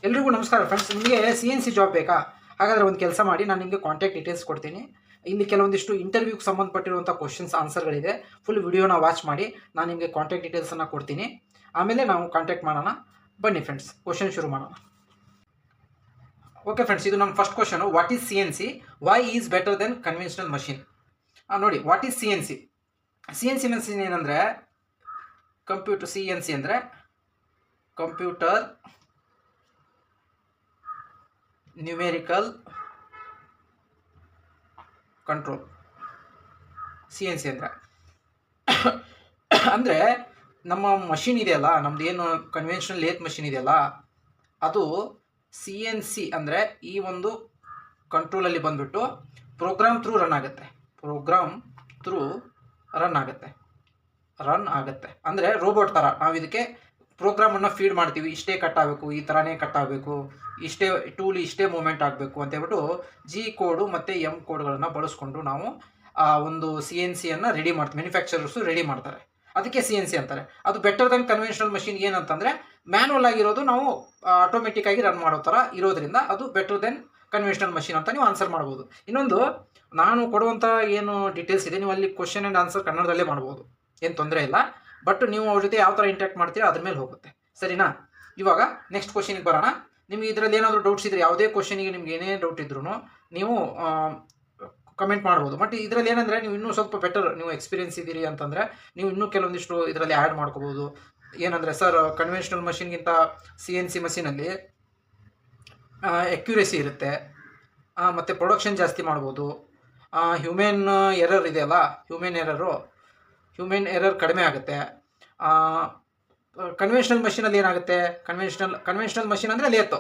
ಎಲ್ರಿಗೂ ನಮಸ್ಕಾರ ಫ್ರೆಂಡ್ಸ್. ನಿಮಗೆ CNC ಜಾಬ್ ಬೇಕಾ? ಹಾಗಾದರೆ ಒಂದು ಕೆಲಸ ಮಾಡಿ, ನಾನು ನಿಮಗೆ ಕಾಂಟ್ಯಾಕ್ಟ್ ಡೀಟೇಲ್ಸ್ ಕೊಡ್ತೀನಿ. ಇಲ್ಲಿ ಕೆಲವೊಂದಿಷ್ಟು ಇಂಟರ್ವ್ಯೂಗೆ ಸಂಬಂಧಪಟ್ಟಿರುವಂಥ ಕ್ವಶನ್ಸ್ ಆನ್ಸರ್ಗಳಿದೆ. ಫುಲ್ ವಿಡಿಯೋನ ವಾಚ್ ಮಾಡಿ, ನಾನು ನಿಮಗೆ ಕಾಂಟ್ಯಾಕ್ಟ್ ಡೀಟೇಲ್ಸನ್ನು ಕೊಡ್ತೀನಿ. ಆಮೇಲೆ ನಾವು ಕಾಂಟ್ಯಾಕ್ಟ್ ಮಾಡೋಣ. ಬನ್ನಿ ಫ್ರೆಂಡ್ಸ್, ಕ್ವಶನ್ ಶುರು ಮಾಡೋಣ. ಓಕೆ ಫ್ರೆಂಡ್ಸ್, ಇದು ನಮ್ಮ first question. What is CNC? Why is better than conventional machine? ನೋಡಿ, what is CNC? CNC machine ಏನಂದರೆ CNC ಅಂದರೆ ಕಂಪ್ಯೂಟರ್ ನ್ಯೂಮೆರಿಕಲ್ ಕಂಟ್ರೋಲ್. CNC ಅಂದರೆ ನಮ್ಮ ಮಷಿನ್ ಇದೆಯಲ್ಲ, ನಮ್ದು ಏನು ಕನ್ವೆನ್ಷನಲ್ ಲೇತ್ ಮಷಿನ್ ಇದೆಯಲ್ಲ, ಅದು CNC ಅಂದರೆ ಈ ಒಂದು ಕಂಟ್ರೋಲಲ್ಲಿ ಬಂದುಬಿಟ್ಟು ಪ್ರೋಗ್ರಾಮ್ ಥ್ರೂ ರನ್ ಆಗುತ್ತೆ. ಅಂದರೆ ರೋಬೋಟ್ ಥರ ನಾವು ಇದಕ್ಕೆ ಪ್ರೋಗ್ರಾಮನ್ನು ಫೀಡ್ ಮಾಡ್ತೀವಿ. ಇಷ್ಟೇ ಕಟ್ ಆಗಬೇಕು, ಈ ಥರನೇ ಕಟ್ ಆಗಬೇಕು, ಇಷ್ಟೇ ಟೂಲ್ ಇಷ್ಟೇ ಮೂಮೆಂಟ್ ಆಗಬೇಕು ಅಂತ ಹೇಳ್ಬಿಟ್ಟು G ಕೋಡು ಮತ್ತು M ಕೋಡ್ಗಳನ್ನು ಬಳಸ್ಕೊಂಡು ನಾವು ಆ ಒಂದು CNCಯನ್ನು ರೆಡಿ ಮಾಡ್ತೀವಿ. ಮ್ಯಾನುಫ್ಯಾಕ್ಚರರ್ಸು ರೆಡಿ ಮಾಡ್ತಾರೆ, ಅದಕ್ಕೆ CNC ಅಂತಾರೆ. ಅದು ಬೆಟರ್ ದೆನ್ ಕನ್ವೆನ್ಷನಲ್ ಮಷಿನ್ ಏನಂತಂದರೆ ಮ್ಯಾನುವಲ್ ಆಗಿರೋದು ನಾವು ಆಟೋಮೆಟಿಕ್ ಆಗಿ ರನ್ ಮಾಡೋ ಥರ ಇರೋದ್ರಿಂದ ಅದು ಬೆಟರ್ ದೆನ್ ಕನ್ವೆನ್ಷನಲ್ ಮಷಿನ್ ಅಂತ ನೀವು ಆನ್ಸರ್ ಮಾಡ್ಬೋದು. ಇನ್ನೊಂದು, ನಾನು ಕೊಡುವಂಥ ಏನು ಡೀಟೇಲ್ಸ್ ಇದೆ, ನೀವು ಅಲ್ಲಿ ಕ್ವಶನ್ ಆ್ಯಂಡ್ ಆನ್ಸರ್ ಕನ್ನಡದಲ್ಲೇ ಮಾಡ್ಬೋದು, ಏನು ತೊಂದರೆ ಇಲ್ಲ. ಬಟ್ ನೀವು ಅವ್ರ ಜೊತೆ ಯಾವ ಥರ ಇಂಟ್ಯಾಕ್ಟ್ ಮಾಡ್ತೀರಾ ಅದ್ರ ಮೇಲೆ ಹೋಗುತ್ತೆ, ಸರಿನಾ? ಇವಾಗ ನೆಕ್ಸ್ಟ್ ಕ್ವಶನಿಗೆ ಬರೋಣ. ನಿಮಗೆ ಇದರಲ್ಲಿ ಏನಾದರೂ ಡೌಟ್ಸ್ ಇದ್ದರೆ, ಯಾವುದೇ ಕ್ವಶನಿಗೆ ನಿಮ್ಗೆ ಏನೇ ಡೌಟ್ ಇದ್ರೂ ನೀವು ಕಮೆಂಟ್ ಮಾಡ್ಬೋದು. ಬಟ್ ಇದರಲ್ಲಿ ಏನಂದರೆ, ನೀವು ಇನ್ನೂ ಸ್ವಲ್ಪ ಬೆಟರ್ ನೀವು ಎಕ್ಸ್ಪೀರಿಯನ್ಸ್ ಇದ್ದೀರಿ ಅಂತಂದರೆ ನೀವು ಇನ್ನೂ ಕೆಲವೊಂದಿಷ್ಟು ಇದರಲ್ಲಿ ಆ್ಯಡ್ ಮಾಡ್ಕೋಬೋದು. ಏನಂದರೆ, ಸರ್ ಕನ್ವೆನ್ಷನಲ್ ಮಷಿನ್ಗಿಂತ CNC ಮಷಿನಲ್ಲಿ ಎಕ್ಯುರೇಸಿ ಇರುತ್ತೆ, ಮತ್ತು ಪ್ರೊಡಕ್ಷನ್ ಜಾಸ್ತಿ ಮಾಡ್ಬೋದು. ಹ್ಯೂಮನ್ ಎರರ್ ಇದೆಯಲ್ಲ, ಹ್ಯೂಮನ್ ಎರರ್ ಕಡಿಮೆ ಆಗುತ್ತೆ. ಕನ್ವೆನ್ಷನಲ್ ಮಷಿನಲ್ಲಿ ಏನಾಗುತ್ತೆ, ಕನ್ವೆನ್ಷನಲ್ ಮಷಿನ್ ಅಂದರೆ ಲೇತು,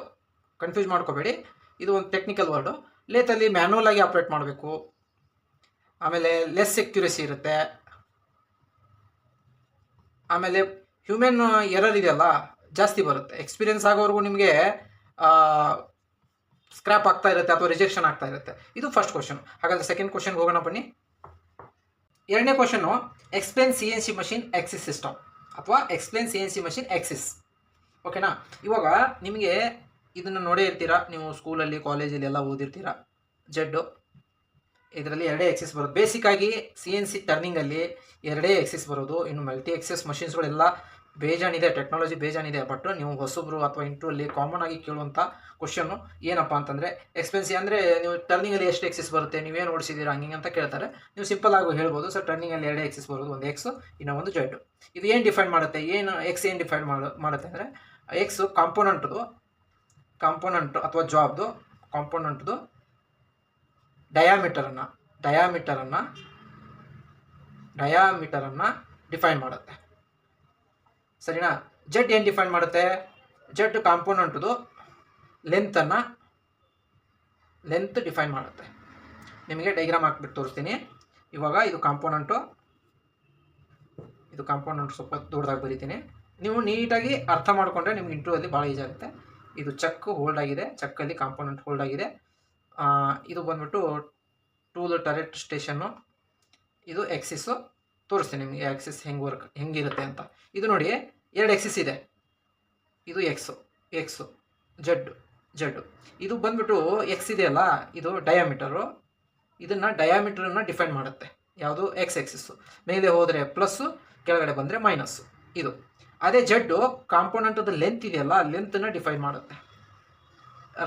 ಕನ್ಫ್ಯೂಸ್ ಮಾಡ್ಕೋಬೇಡಿ, ಇದು ಒಂದು ಟೆಕ್ನಿಕಲ್ ವರ್ಡು. ಲೇತಲ್ಲಿ ಮ್ಯಾನ್ಯಲ್ ಆಗಿ ಆಪ್ರೇಟ್ ಮಾಡಬೇಕು. ಆಮೇಲೆ ಲೆಸ್ ಎಕ್ಯುರೇಸಿ ಇರುತ್ತೆ. ಆಮೇಲೆ ಹ್ಯೂಮನ್ ಎರರ್ ಇದೆಯಲ್ಲ ಜಾಸ್ತಿ ಬರುತ್ತೆ. ಎಕ್ಸ್ಪೀರಿಯನ್ಸ್ ಆಗೋವರೆಗೂ ನಿಮಗೆ ಸ್ಕ್ರ್ಯಾಪ್ ಆಗ್ತಾ ಇರುತ್ತೆ ಅಥವಾ ರಿಜೆಕ್ಷನ್ ಆಗ್ತಾ ಇರುತ್ತೆ. ಇದು ಫಸ್ಟ್ ಕ್ವಶನ್. ಹಾಗಾದರೆ ಸೆಕೆಂಡ್ ಕ್ವಶನ್ಗೆ ಹೋಗೋಣ ಬನ್ನಿ. ಎರಡನೇ question, explain CNC machine Axis system ಅಥವಾ ಎಕ್ಸ್ಪ್ಲೇನ್ CNC ಮಷಿನ್ ಆಕ್ಸಿಸ್. ಓಕೆನಾ? ಇವಾಗ ನಿಮಗೆ ಇದನ್ನು ನೋಡೇ ಇರ್ತೀರಾ, ನೀವು ಸ್ಕೂಲಲ್ಲಿ ಕಾಲೇಜಲ್ಲಿ ಎಲ್ಲ ಓದಿರ್ತೀರಾ. ಜೆಡ್ಡು ಇದರಲ್ಲಿ ಎರಡೇ ಎಕ್ಸಿಸ್ ಬರೋದು. ಬೇಸಿಕ್ಕಾಗಿ CNC ಟರ್ನಿಂಗಲ್ಲಿ ಎರಡೇ ಎಕ್ಸಿಸ್ ಬರೋದು. ಇನ್ನು ಮಲ್ಟಿ ಎಕ್ಸಿಸ್ ಮಷಿನ್ಸ್ಗಳೆಲ್ಲ ಬೇಜಾನಿದೆ, ಟೆಕ್ನಾಲಜಿ ಬೇಜಾನಿದೆ. ಬಟ್ ನೀವು ಹೊಸಬ್ರು ಅಥವಾ ಇಂಟ್ರಲ್ಲಿ ಕಾಮನ್ ಆಗಿ ಕೇಳುವಂಥ ಕ್ವಶನ್ನು ಏನಪ್ಪ ಅಂತಂದರೆ, ಎಕ್ಸ್ಪೆನ್ಸಿ ಅಂದರೆ ನೀವು ಟರ್ನಿಂಗಲ್ಲಿ ಎಷ್ಟು ಎಕ್ಸಿಸ್ ಬರುತ್ತೆ, ನೀವೇನು ಓಡಿಸಿದ್ದೀರಾ ಹಂಗೆ ಅಂತ ಕೇಳ್ತಾರೆ. ನೀವು ಸಿಂಪಲ್ ಆಗಿ ಹೇಳ್ಬೋದು, ಸರ್ ಟರ್ನಿಂಗಲ್ಲಿ ಎರಡೇ ಎಕ್ಸಿಸ್ ಬರೋದು, ಒಂದು ಎಕ್ಸು ಇನ್ನೂ ಒಂದು ಜೆಡ್. ಇದು ಏನು ಡಿಫೈನ್ ಮಾಡುತ್ತೆ, ಎಕ್ಸ್ ಏನು ಡಿಫೈನ್ ಮಾಡುತ್ತೆ ಅಂದರೆ, ಎಕ್ಸು ಕಾಂಪೋನೆಂಟ್ದು ಅಥವಾ ಜಾಬ್ದು ಕಾಂಪೋನೆಂಟ್ದು ಡಯಾಮೀಟರನ್ನು ಡಿಫೈನ್ ಮಾಡುತ್ತೆ, ಸರಿನಾ? ಜೆಡ್ ಏನು ಡಿಫೈನ್ ಮಾಡುತ್ತೆ, ಜೆಡ್ ಕಾಂಪೋನೆಂಟ್ದು ಲೆಂತ್ ಡಿಫೈನ್ ಮಾಡುತ್ತೆ. ನಿಮಗೆ ಡೈಗ್ರಾಮ್ ಹಾಕ್ಬಿಟ್ಟು ತೋರಿಸ್ತೀನಿ. ಇವಾಗ ಇದು ಕಾಂಪೋನೆಂಟು ಸ್ವಲ್ಪ ದೊಡ್ಡದಾಗಿ ಬರೀತೀನಿ. ನೀವು ನೀಟಾಗಿ ಅರ್ಥ ಮಾಡಿಕೊಂಡ್ರೆ ನಿಮ್ಗೆ ಇಂಟರ್ವ್ಯೂಲ್ಲಿ ಭಾಳ ಈಜಿ ಆಗುತ್ತೆ. ಇದು ಚಕ್ ಹೋಲ್ಡ್ ಆಗಿದೆ, ಚಕ್ಕಲ್ಲಿ ಕಾಂಪೋನೆಂಟ್ ಹೋಲ್ಡ್ ಆಗಿದೆ. ಇದು ಬಂದ್ಬಿಟ್ಟು ಟೂಲ್ ಟರೆಟ್ ಸ್ಟೇಷನ್ನು. ಇದು ಎಕ್ಸಿಸ್ಸು ತೋರಿಸ್ತೀನಿ ನಿಮಗೆ, ಆಕ್ಸಿಸ್ ಹೆಂಗಿರುತ್ತೆ ಅಂತ. ಇದು ನೋಡಿ, ಎರಡು ಎಕ್ಸಿಸ್ ಇದೆ, ಇದು ಎಕ್ಸು ಜೆಡ್ಡು. ಇದು ಬಂದ್ಬಿಟ್ಟು ಎಕ್ಸ್ ಇದೆಯಲ್ಲ, ಇದು ಡಯಾಮೀಟರು. ಡಯಾಮೀಟರನ್ನು ಡಿಫೈನ್ ಮಾಡುತ್ತೆ. ಯಾವುದು? ಎಕ್ಸ್ ಎಕ್ಸಿಸ್ಸು. ಮೇಲೆ ಹೋದರೆ ಪ್ಲಸ್ಸು, ಕೆಳಗಡೆ ಬಂದರೆ ಮೈನಸ್ಸು. ಇದು ಅದೇ ಜೆಡ್ಡು ಕಾಂಪೋನೆಂಟದ ಲೆಂತ್ ಇದೆಯಲ್ಲ, ಲೆಂತನ್ನು ಡಿಫೈನ್ ಮಾಡುತ್ತೆ.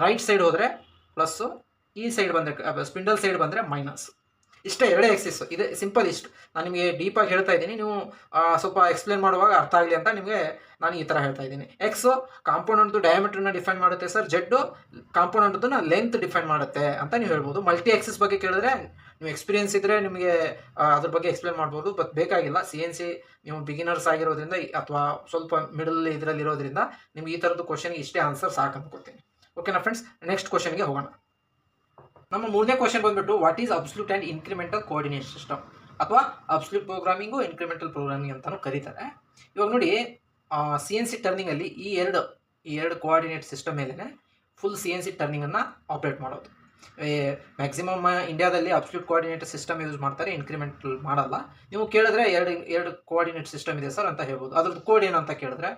ರೈಟ್ ಸೈಡ್ ಹೋದರೆ ಪ್ಲಸ್ಸು, ಈ ಸೈಡ್ ಬಂದರೆ ಸ್ಪಿಂಡಲ್ ಸೈಡ್ ಬಂದರೆ ಮೈನಸ್. ಇಷ್ಟೇ ಎರಡೇ ಎಕ್ಸಿಸ್ಸು. ಇದೆ ಸಿಂಪಲ್. ಇಷ್ಟು ನಾನು ನಿಮಗೆ ಡೀಪಾಗಿ ಹೇಳ್ತಾ ಇದ್ದೀನಿ, ನೀವು ಸ್ವಲ್ಪ ಎಕ್ಸ್ಪ್ಲೇನ್ ಮಾಡುವಾಗ ಅರ್ಥ ಆಗಲಿ ಅಂತ ನಿಮಗೆ ನಾನು ಈ ಥರ ಹೇಳ್ತಾ ಇದ್ದೀನಿ. ಎಕ್ಸು ಕಾಂಪೋನೆಂಟ್ದು ಡಯಾಮೀಟ್ರನ್ನ ಡಿಫೈನ್ ಮಾಡುತ್ತೆ ಸರ್, ಜೆಡ್ಡು ಕಾಂಪೋನೆಂಟ್ದನ್ನ ಲೆಂತ್ ಡಿಫೈನ್ ಮಾಡುತ್ತೆ ಅಂತ ನೀವು ಹೇಳ್ಬೋದು. ಮಲ್ಟಿ ಎಕ್ಸಿಸ್ ಬಗ್ಗೆ ಕೇಳಿದ್ರೆ ನೀವು ಎಕ್ಸ್ಪೀರಿಯನ್ಸ್ ಇದ್ದರೆ ನಿಮಗೆ ಅದ್ರ ಬಗ್ಗೆ ಎಕ್ಸ್ಪ್ಲೇನ್ ಮಾಡ್ಬೋದು. ಬಟ್ ಬೇಕಾಗಿಲ್ಲ. CNC ನೀವು ಬಿಗಿನರ್ಸ್ ಆಗಿರೋದ್ರಿಂದ ಅಥವಾ ಸ್ವಲ್ಪ ಮಿಡಲ್ ಇದರಲ್ಲಿ ಇರೋದ್ರಿಂದ ನಿಮ್ಗೆ ಈ ಥರದ್ದು ಕ್ವಶನ್ಗೆ ಇಷ್ಟೇ ಆನ್ಸರ್ ಸಾಕು ಅಂದ್ಕೊಡ್ತೀನಿ. ಓಕೆನಾ ಫ್ರೆಂಡ್ಸ್? ನೆಕ್ಸ್ಟ್ ಕ್ವಶನ್ಗೆ ಹೋಗೋಣ. ನಮ್ಮ ಮೂರನೇ ಕ್ವಶನ್ ಬಂದ್ಬಿಟ್ಟು, what is absolute and incremental coordinate system ಅಥವಾ ಅಬ್ಸಲ್ಯೂಟ್ ಪ್ರೋಗ್ರಾಮಿಂಗು ಇನ್ಕ್ರಿಮೆಂಟಲ್ ಪ್ರೋಗ್ರಾಮಿಂಗ್ ಅಂತಲೂ ಕರೀತಾರೆ. ಇವಾಗ ನೋಡಿ, CNC ಟರ್ನಿಂಗಲ್ಲಿ ಈ ಎರಡು ಕೋಆರ್ಡಿನೇಟ್ ಸಿಸ್ಟಮ್ ಮೇಲೇ ಫುಲ್ CNC ಟರ್ನಿಂಗನ್ನು ಆಪ್ರೇಟ್ ಮಾಡೋದು. ಮ್ಯಾಕ್ಸಿಮಮ್ ಇಂಡಿಯಾದಲ್ಲಿ ಅಬ್ಸಲ್ಯೂಟ್ ಕೋಆರ್ಡಿನೇಟ್ ಸಿಸ್ಟಮ್ ಯೂಸ್ ಮಾಡ್ತಾರೆ, ಇನ್ಕ್ರಿಮೆಂಟಲ್ ಮಾಡಲ್ಲ. ನೀವು ಕೇಳಿದ್ರೆ ಎರಡು ಕೋಆರ್ಡಿನೇಟ್ ಸಿಸ್ಟಮ್ ಇದೆ ಸರ್ ಅಂತ ಹೇಳ್ಬೋದು. ಅದ್ರದ್ದು ಕೋಡ್ ಏನು ಅಂತ ಕೇಳಿದ್ರೆ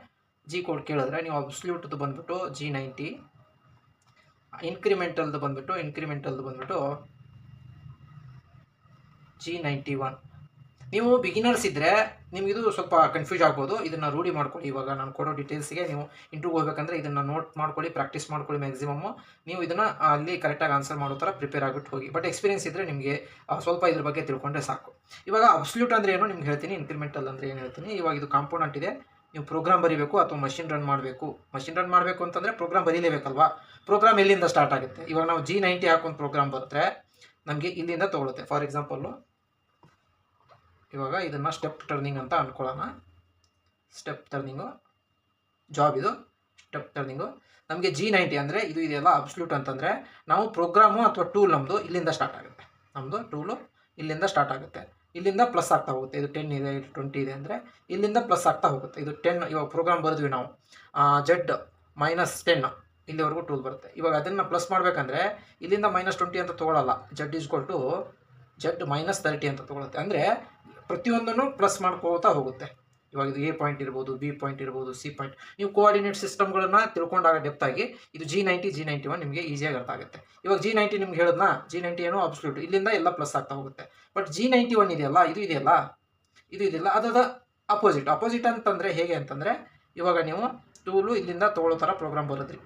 ಜಿ ಕೋಡ್ ಕೇಳಿದ್ರೆ ನೀವು ಅಬ್ಸಲ್ಯೂಟ್ದು ಬಂದುಬಿಟ್ಟು G90, ಇನ್ಕ್ರಿಮೆಂಟಲ್ದು ಬಂದುಬಿಟ್ಟು G91. ನೀವು ಬಿಗಿನರ್ಸ್ ಇದ್ದರೆ ನಿಮಗಿದು ಸ್ವಲ್ಪ ಕನ್ಫ್ಯೂಸ್ ಆಗ್ಬೋದು. ಇದನ್ನು ರೂಢಿ ಮಾಡ್ಕೊಳ್ಳಿ. ಇವಾಗ ನಾನು ಕೊಡೋ ಡೀಟೇಲ್ಸ್ಗೆ ನೀವು ಇಂಟರ್ವ್ಯೂ ಹೋಗ್ಬೇಕಂದ್ರೆ ಇದನ್ನು ನೋಟ್ ಮಾಡ್ಕೊಳ್ಳಿ, ಪ್ರಾಕ್ಟೀಸ್ ಮಾಡ್ಕೊಳ್ಳಿ. ಮ್ಯಾಕ್ಸಿಮಮ್ಮು ನೀವು ಇದನ್ನು ಅಲ್ಲಿ ಕರೆಕ್ಟಾಗಿ ಆನ್ಸರ್ ಮಾಡೋ ಥರ ಪ್ರಿಪೇರ್ ಆಗಿಬಿಟ್ಟು ಹೋಗಿ. ಬಟ್ ಎಕ್ಸ್ಪೀರಿಯನ್ಸ್ ಇದ್ದರೆ ನಿಮಗೆ ಸ್ವಲ್ಪ ಇದ್ರ ಬಗ್ಗೆ ತಿಳ್ಕೊಂಡ್ರೆ ಸಾಕು. ಇವಾಗ ಅಬ್ಸಲ್ಯೂಟ್ ಅಂದರೆ ಏನು ನಿಮ್ಗೆ ಹೇಳ್ತೀನಿ, ಇನ್ಕ್ರಿಮೆಂಟಲ್ ಅಂದರೆ ಏನು ಹೇಳ್ತೀನಿ. ಇವಾಗ ಇದು ಕಾಂಪೋನೆಂಟ್ ಇದೆ, ನೀವು ಪ್ರೋಗ್ರಾಮ್ ಬರೀಬೇಕು ಅಥವಾ ಮಷಿನ್ ರನ್ ಮಾಡಬೇಕು ಅಂತಂದರೆ ಪ್ರೋಗ್ರಾಮ್ ಬರೀಲೇಬೇಕಲ್ವಾ. ಪ್ರೋಗ್ರಾಮ್ ಎಲ್ಲಿಂದ ಸ್ಟಾರ್ಟ್ ಆಗುತ್ತೆ? ಇವಾಗ ನಾವು G90 ಹಾಕೊಂಡು ಪ್ರೋಗ್ರಾಮ್ ಬರುತ್ತೆ ನಮಗೆ ಇಲ್ಲಿಂದ ತೊಗೊಳುತ್ತೆ. ಫಾರ್ ಎಕ್ಸಾಂಪಲ್ಲು ಇವಾಗ ಇದನ್ನು ಸ್ಟೆಪ್ ಟರ್ನಿಂಗ್ ಅಂತ ಅಂದ್ಕೊಳ್ಳೋಣ. ಸ್ಟೆಪ್ ಟರ್ನಿಂಗು ಜಾಬ್, ಇದು ಸ್ಟೆಪ್ ಟರ್ನಿಂಗು. ನಮಗೆ G90 ಅಂದರೆ ಇದು ಇದೆಯಲ್ಲ ಅಬ್ಸಲ್ಯೂಟ್ ಅಂತಂದರೆ ನಾವು ಪ್ರೋಗ್ರಾಮು ಅಥವಾ ಟೂಲ್ ನಮ್ಮದು ಇಲ್ಲಿಂದ ಸ್ಟಾರ್ಟ್ ಆಗುತ್ತೆ. ನಮ್ಮದು ಟೂಲು ಇಲ್ಲಿಂದ ಸ್ಟಾರ್ಟ್ ಆಗುತ್ತೆ, ಇಲ್ಲಿಂದ ಪ್ಲಸ್ ಆಗ್ತಾ ಹೋಗುತ್ತೆ. ಇದು 10 ಇದೆ, ಇದು 20 ಇದೆ ಅಂದರೆ ಇಲ್ಲಿಂದ ಪ್ಲಸ್ ಆಗ್ತಾ ಹೋಗುತ್ತೆ. ಇದು 10, ಇವಾಗ ಪ್ರೋಗ್ರಾಮ್ ಬರೆದ್ವಿ ನಾವು Z-10 ಇಲ್ಲಿವರೆಗೂ ಟೂಲ್ ಬರುತ್ತೆ. ಇವಾಗ ಅದನ್ನು ಪ್ಲಸ್ ಮಾಡಬೇಕಂದ್ರೆ ಇಲ್ಲಿಂದ -20 ಅಂತ ತೊಗೊಳ್ಳಲ್ಲ, Z=Z-30 ಅಂತ ತೊಗೊಳುತ್ತೆ. ಅಂದರೆ ಪ್ರತಿಯೊಂದನ್ನು ಪ್ಲಸ್ ಮಾಡ್ಕೋತಾ ಹೋಗುತ್ತೆ. ಇವಾಗ ಇದು A ಪಾಯಿಂಟ್ ಇರ್ಬೋದು, B ಪಾಯಿಂಟ್ ಇರ್ಬೋದು, C ಪಾಯಿಂಟ್. ನೀವು ಕೋಆರ್ಡಿನೇಟ್ ಸಿಸ್ಟಮ್ಗಳನ್ನು ತಿಳ್ಕೊಂಡಾಗ ಡೆಪ್ತಾಗಿ ಇದು G90, G91 ನಿಮಗೆ ಈಸಿಯಾಗಿ ಅರ್ಥ ಆಗುತ್ತೆ. ಇವಾಗ G90 ನಿಮ್ಗೆ ಹೇಳಿದ್ನಾ, G90 ಏನೋ ಅಬ್ಸಲ್ಯೂಟ್, ಇಲ್ಲಿಂದ ಎಲ್ಲ ಪ್ಲಸ್ ಆಗ್ತಾ ಹೋಗುತ್ತೆ. ಬಟ್ G91 ಇದೆಯಲ್ಲ, ಇದು ಇದೆಯಲ್ಲ ಅದರ ಅಪೋಸಿಟ್ ಅಂತಂದರೆ ಹೇಗೆ ಅಂತಂದರೆ, ಇವಾಗ ನೀವು ಟೂಲು ಇಲ್ಲಿಂದ ತೊಗೊಳ್ಳೋ ಥರ ಪ್ರೋಗ್ರಾಮ್ ಬರೋದ್ರಿ.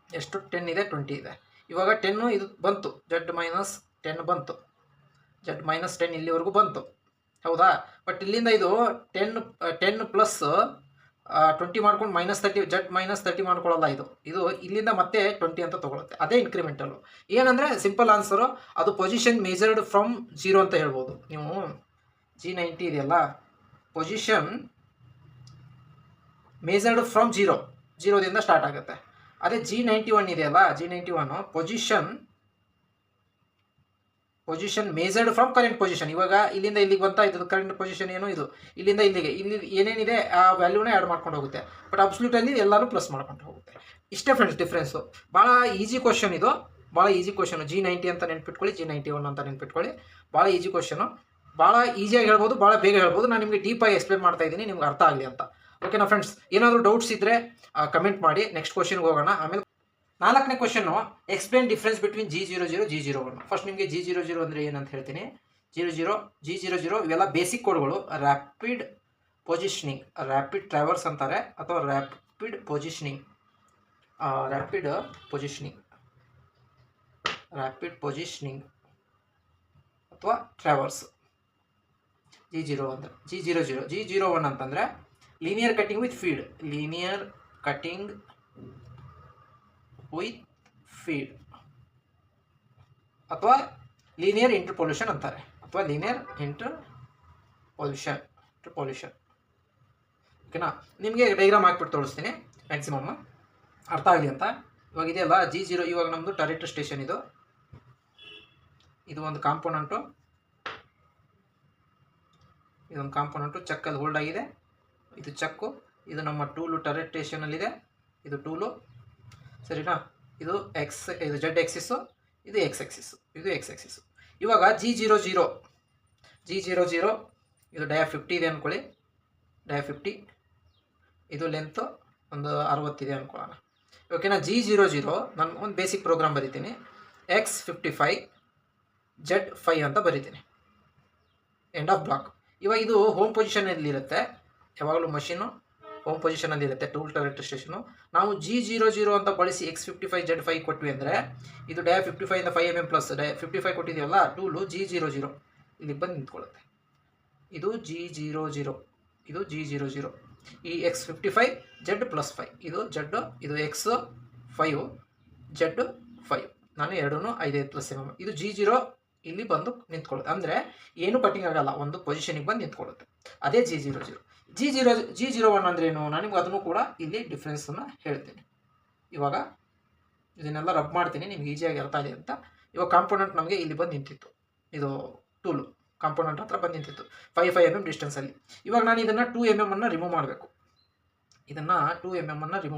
ಎಷ್ಟು 10 ಇದೆ, 20 ಇದೆ. ಇವಾಗ 10 ಇದು ಬಂತು, Z-10 ಬಂತು, Z-10 ಇಲ್ಲಿವರೆಗೂ ಬಂತು, ಹೌದಾ. ಬಟ್ ಇಲ್ಲಿಂದ ಇದು 10 ಪ್ಲಸ್ 20 ಮಾಡ್ಕೊಂಡು -30, Z-30 ಮಾಡ್ಕೊಳ್ಳಲ್ಲ. ಇದು ಇಲ್ಲಿಂದ ಮತ್ತೆ 20 ಅಂತ ತೊಗೊಳುತ್ತೆ. ಅದೇ ಇನ್ಕ್ರಿಮೆಂಟಲ್ಲು. ಏನಂದರೆ ಸಿಂಪಲ್ ಆನ್ಸರು, ಅದು ಪೊಸಿಷನ್ ಮೇಜರ್ಡ್ ಫ್ರಮ್ 0 ಅಂತ ಹೇಳ್ಬೋದು. ನೀವು G90 ಇದೆಯಲ್ಲ, ಪೊಸಿಷನ್ ಮೇಜರ್ಡ್ ಫ್ರಮ್ 0ದಿಂದ ಸ್ಟಾರ್ಟ್ ಆಗುತ್ತೆ. ಅದೇ G91 ಇದೆಯಲ್ಲ, G91 position measured from current position. ಇವಾಗ ಇಲ್ಲಿಂದ ಇಲ್ಲಿಗೆ ಬಂತ, ಇದು ಕರೆಂಟ್ ಪೊಸಿಷನ್ ಏನು, ಇದು ಇಲ್ಲಿಂದ ಇಲ್ಲಿಗೆ, ಇಲ್ಲಿ ಏನೇನಿದೆ ಆ ವ್ಯಾಲ್ಯೂನೇ ಆ್ಯಡ್ ಮಾಡ್ಕೊಂಡು ಹೋಗುತ್ತೆ. ಬಟ್ ಅಬ್ಸಲ್ಯೂಟಲ್ಲಿ ಎಲ್ಲರೂ ಪ್ಲಸ್ ಮಾಡ್ಕೊಂಡು ಹೋಗುತ್ತೆ. ಇಷ್ಟೇ ಫ್ರೆಂಡ್ಸ್ ಡಿಫ್ರೆನ್ಸು. ಭಾಳ ಈಸಿ ಕ್ವಶನ್ ಇದು, ಭಾಳ ಈಸಿ ಕ್ವಶನು. G90 ಅಂತ ನೆನ್ಪಿಟ್ಕೊಳ್ಳಿ, G91 ಅಂತ ನೆನ್ಪಿಟ್ಕೊಳ್ಳಿ. ಭಾಳ ಈಸಿ ಕ್ವಶನು, ಭಾಳ ಈಸಿಯಾಗಿ ಹೇಳ್ಬೋದು, ಭಾಳ ಬೇಗ ಹೇಳ್ಬೋದು. ನಾನು ನಿಮಗೆ ಡೀಪಾಗಿ ಎಕ್ಸ್ಪ್ಲೇನ್ ಮಾಡ್ತಾ ಇದ್ದೀನಿ, ನಿಮ್ಗೆ ಅರ್ಥ ಆಗಲಿ ಅಂತ. ಓಕೆನಾ ಫ್ರೆಂಡ್ಸ್? ಏನಾದರೂ ಡೌಟ್ಸ್ ಇದ್ದರೆ ಕಮೆಂಟ್ ಮಾಡಿ. ನೆಕ್ಸ್ಟ್ ಕ್ವಶನ್ಗೆ ಹೋಗೋಣ. ಆಮೇಲೆ 4ನೇ ಕ್ವಶನ್ನು, explain difference between G00, G01. First ನಿಮಗೆ G00 ಅಂದರೆ ಏನಂತ ಹೇಳ್ತೀನಿ. G00 ಇವೆಲ್ಲ ಬೇಸಿಕ್ ಕೋಡ್ಗಳು. ರ್ಯಾಪಿಡ್ ಪೊಸಿಷನಿಂಗ್, ರ್ಯಾಪಿಡ್ ಟ್ರಾವರ್ಸ್ ಅಂತಾರೆ, ಅಥವಾ ರ್ಯಾಪಿಡ್ ಪೊಸಿಷನಿಂಗ್ ಅಥವಾ ಟ್ರಾವರ್ಸ್. G0 ಅಂದರೆ G01 ಅಂತಂದರೆ ಲೀನಿಯರ್ ಕಟಿಂಗ್ ವಿತ್ ಫೀಡ್, ಅಥವಾ ಲೀನಿಯರ್ ಇಂಟರ್ಪೊಲ್ಯೂಷನ್ ಅಂತಾರೆ, ಅಥವಾ ಲೀನಿಯರ್ ಇಂಟರ್ಪೊಲ್ಯೂಷನ್. ಓಕೆನಾ? ನಿಮಗೆ ಡೈಗ್ರಾಮ್ ಹಾಕ್ಬಿಟ್ಟು ತೋರಿಸ್ತೀನಿ ಮ್ಯಾಕ್ಸಿಮಮ್ ಅರ್ಥ ಆಗಲಿ ಅಂತ. ಇವಾಗ ಇದೆಯಲ್ಲ G0, ಇವಾಗ ನಮ್ಮದು ಟರೆಟ್ ಸ್ಟೇಷನ್. ಇದು ಒಂದು ಕಾಂಪೋನೆಂಟು, ಚಕ್ಕಲ್ಲಿ ಹೋಲ್ಡ್ ಆಗಿದೆ. ಇದು ಚಕ್ಕು, ಇದು ನಮ್ಮ ಟೂಲು ಟರೆಟ್ ಸ್ಟೇಷನಲ್ಲಿದೆ. ಇದು ಟೂಲು, ಸರಿನಾ? ಇದು Z ಎಕ್ಸಿಸ್ಸು, ಇದು X ಎಕ್ಸಿಸ್ಸು. ಇವಾಗ G00 ಇದು ಡಯಾ 50 ಇದೆ ಅಂದ್ಕೊಳ್ಳಿ, ಡಯಾ 50. ಇದು ಲೆಂತು ಒಂದು 60 ಇದೆ ಅಂದ್ಕೊಳ್ಳೋಣ. ಓಕೆನಾ? G00 ನಾನು ಒಂದು ಬೇಸಿಕ್ ಪ್ರೋಗ್ರಾಮ್ ಬರಿತೀನಿ. X55 Z5 ಅಂತ ಬರಿತೀನಿ, ಎಂಡ್ ಆಫ್ ಬ್ಲಾಕ್. ಇವಾಗ ಇದು ಹೋಮ್ ಪೊಸಿಷನಲ್ಲಿರುತ್ತೆ, ಯಾವಾಗಲೂ ಮಷೀನು ಹೋಮ್ ಪೊಸಿಷನಲ್ಲಿರುತ್ತೆ, ಟೂಲ್ ಟರೆಟ್ ಸ್ಟೇಷನು. ನಾವು G00 ಅಂತ ಬಳಸಿ X55 Z5 ಕೊಟ್ವಿ ಅಂದರೆ, ಇದು ಡಯಾ 55 ಇಂದ 5 mm ಪ್ಲಸ್ ಡಯಾ 55 ಕೊಟ್ಟಿದೆಯಲ್ಲ ಟೂಲು, G00 ಇಲ್ಲಿಗೆ ಬಂದು ನಿಂತ್ಕೊಳ್ಳುತ್ತೆ. ಇದು G00, ಈ X55 Z+5, ಇದು X5 Z5. ನಾನು ಎರಡೂ 5 mm. ಇದು G0 ಇಲ್ಲಿ ಬಂದು ನಿಂತ್ಕೊಳ್ಳುತ್ತೆ, ಅಂದರೆ ಏನು ಕಟಿಂಗ್ ಆಗಲ್ಲ, ಒಂದು ಪೊಸಿಷನಿಗೆ ಬಂದು ನಿಂತ್ಕೊಳ್ಳುತ್ತೆ. ಅದೇ G01 ಅಂದ್ರೇನು, ನನಗೆ ಅದನ್ನು ಕೂಡ ಇಲ್ಲಿ ಡಿಫ್ರೆನ್ಸನ್ನು ಹೇಳ್ತೀನಿ. ಇವಾಗ ಇದನ್ನೆಲ್ಲ ರಬ್ ಮಾಡ್ತೀನಿ, ನಿಮ್ಗೆ ಈಸಿಯಾಗಿ ಅರ್ಥ ಆಗಲಿ ಅಂತ. ಇವಾಗ ಕಾಂಪೋನೆಂಟ್ ನಮಗೆ ಇಲ್ಲಿ ಬಂದು ನಿಂತಿತ್ತು, ಇದು ಟೂಲು ಕಾಂಪೋನೆಂಟ್ ಹತ್ರ ಬಂದು ನಿಂತಿತ್ತು 5 mm ಡಿಸ್ಟೆನ್ಸಲ್ಲಿ. ಇವಾಗ ನಾನು ಇದನ್ನು 2 mm ಅನ್ನು ರಿಮೂವ್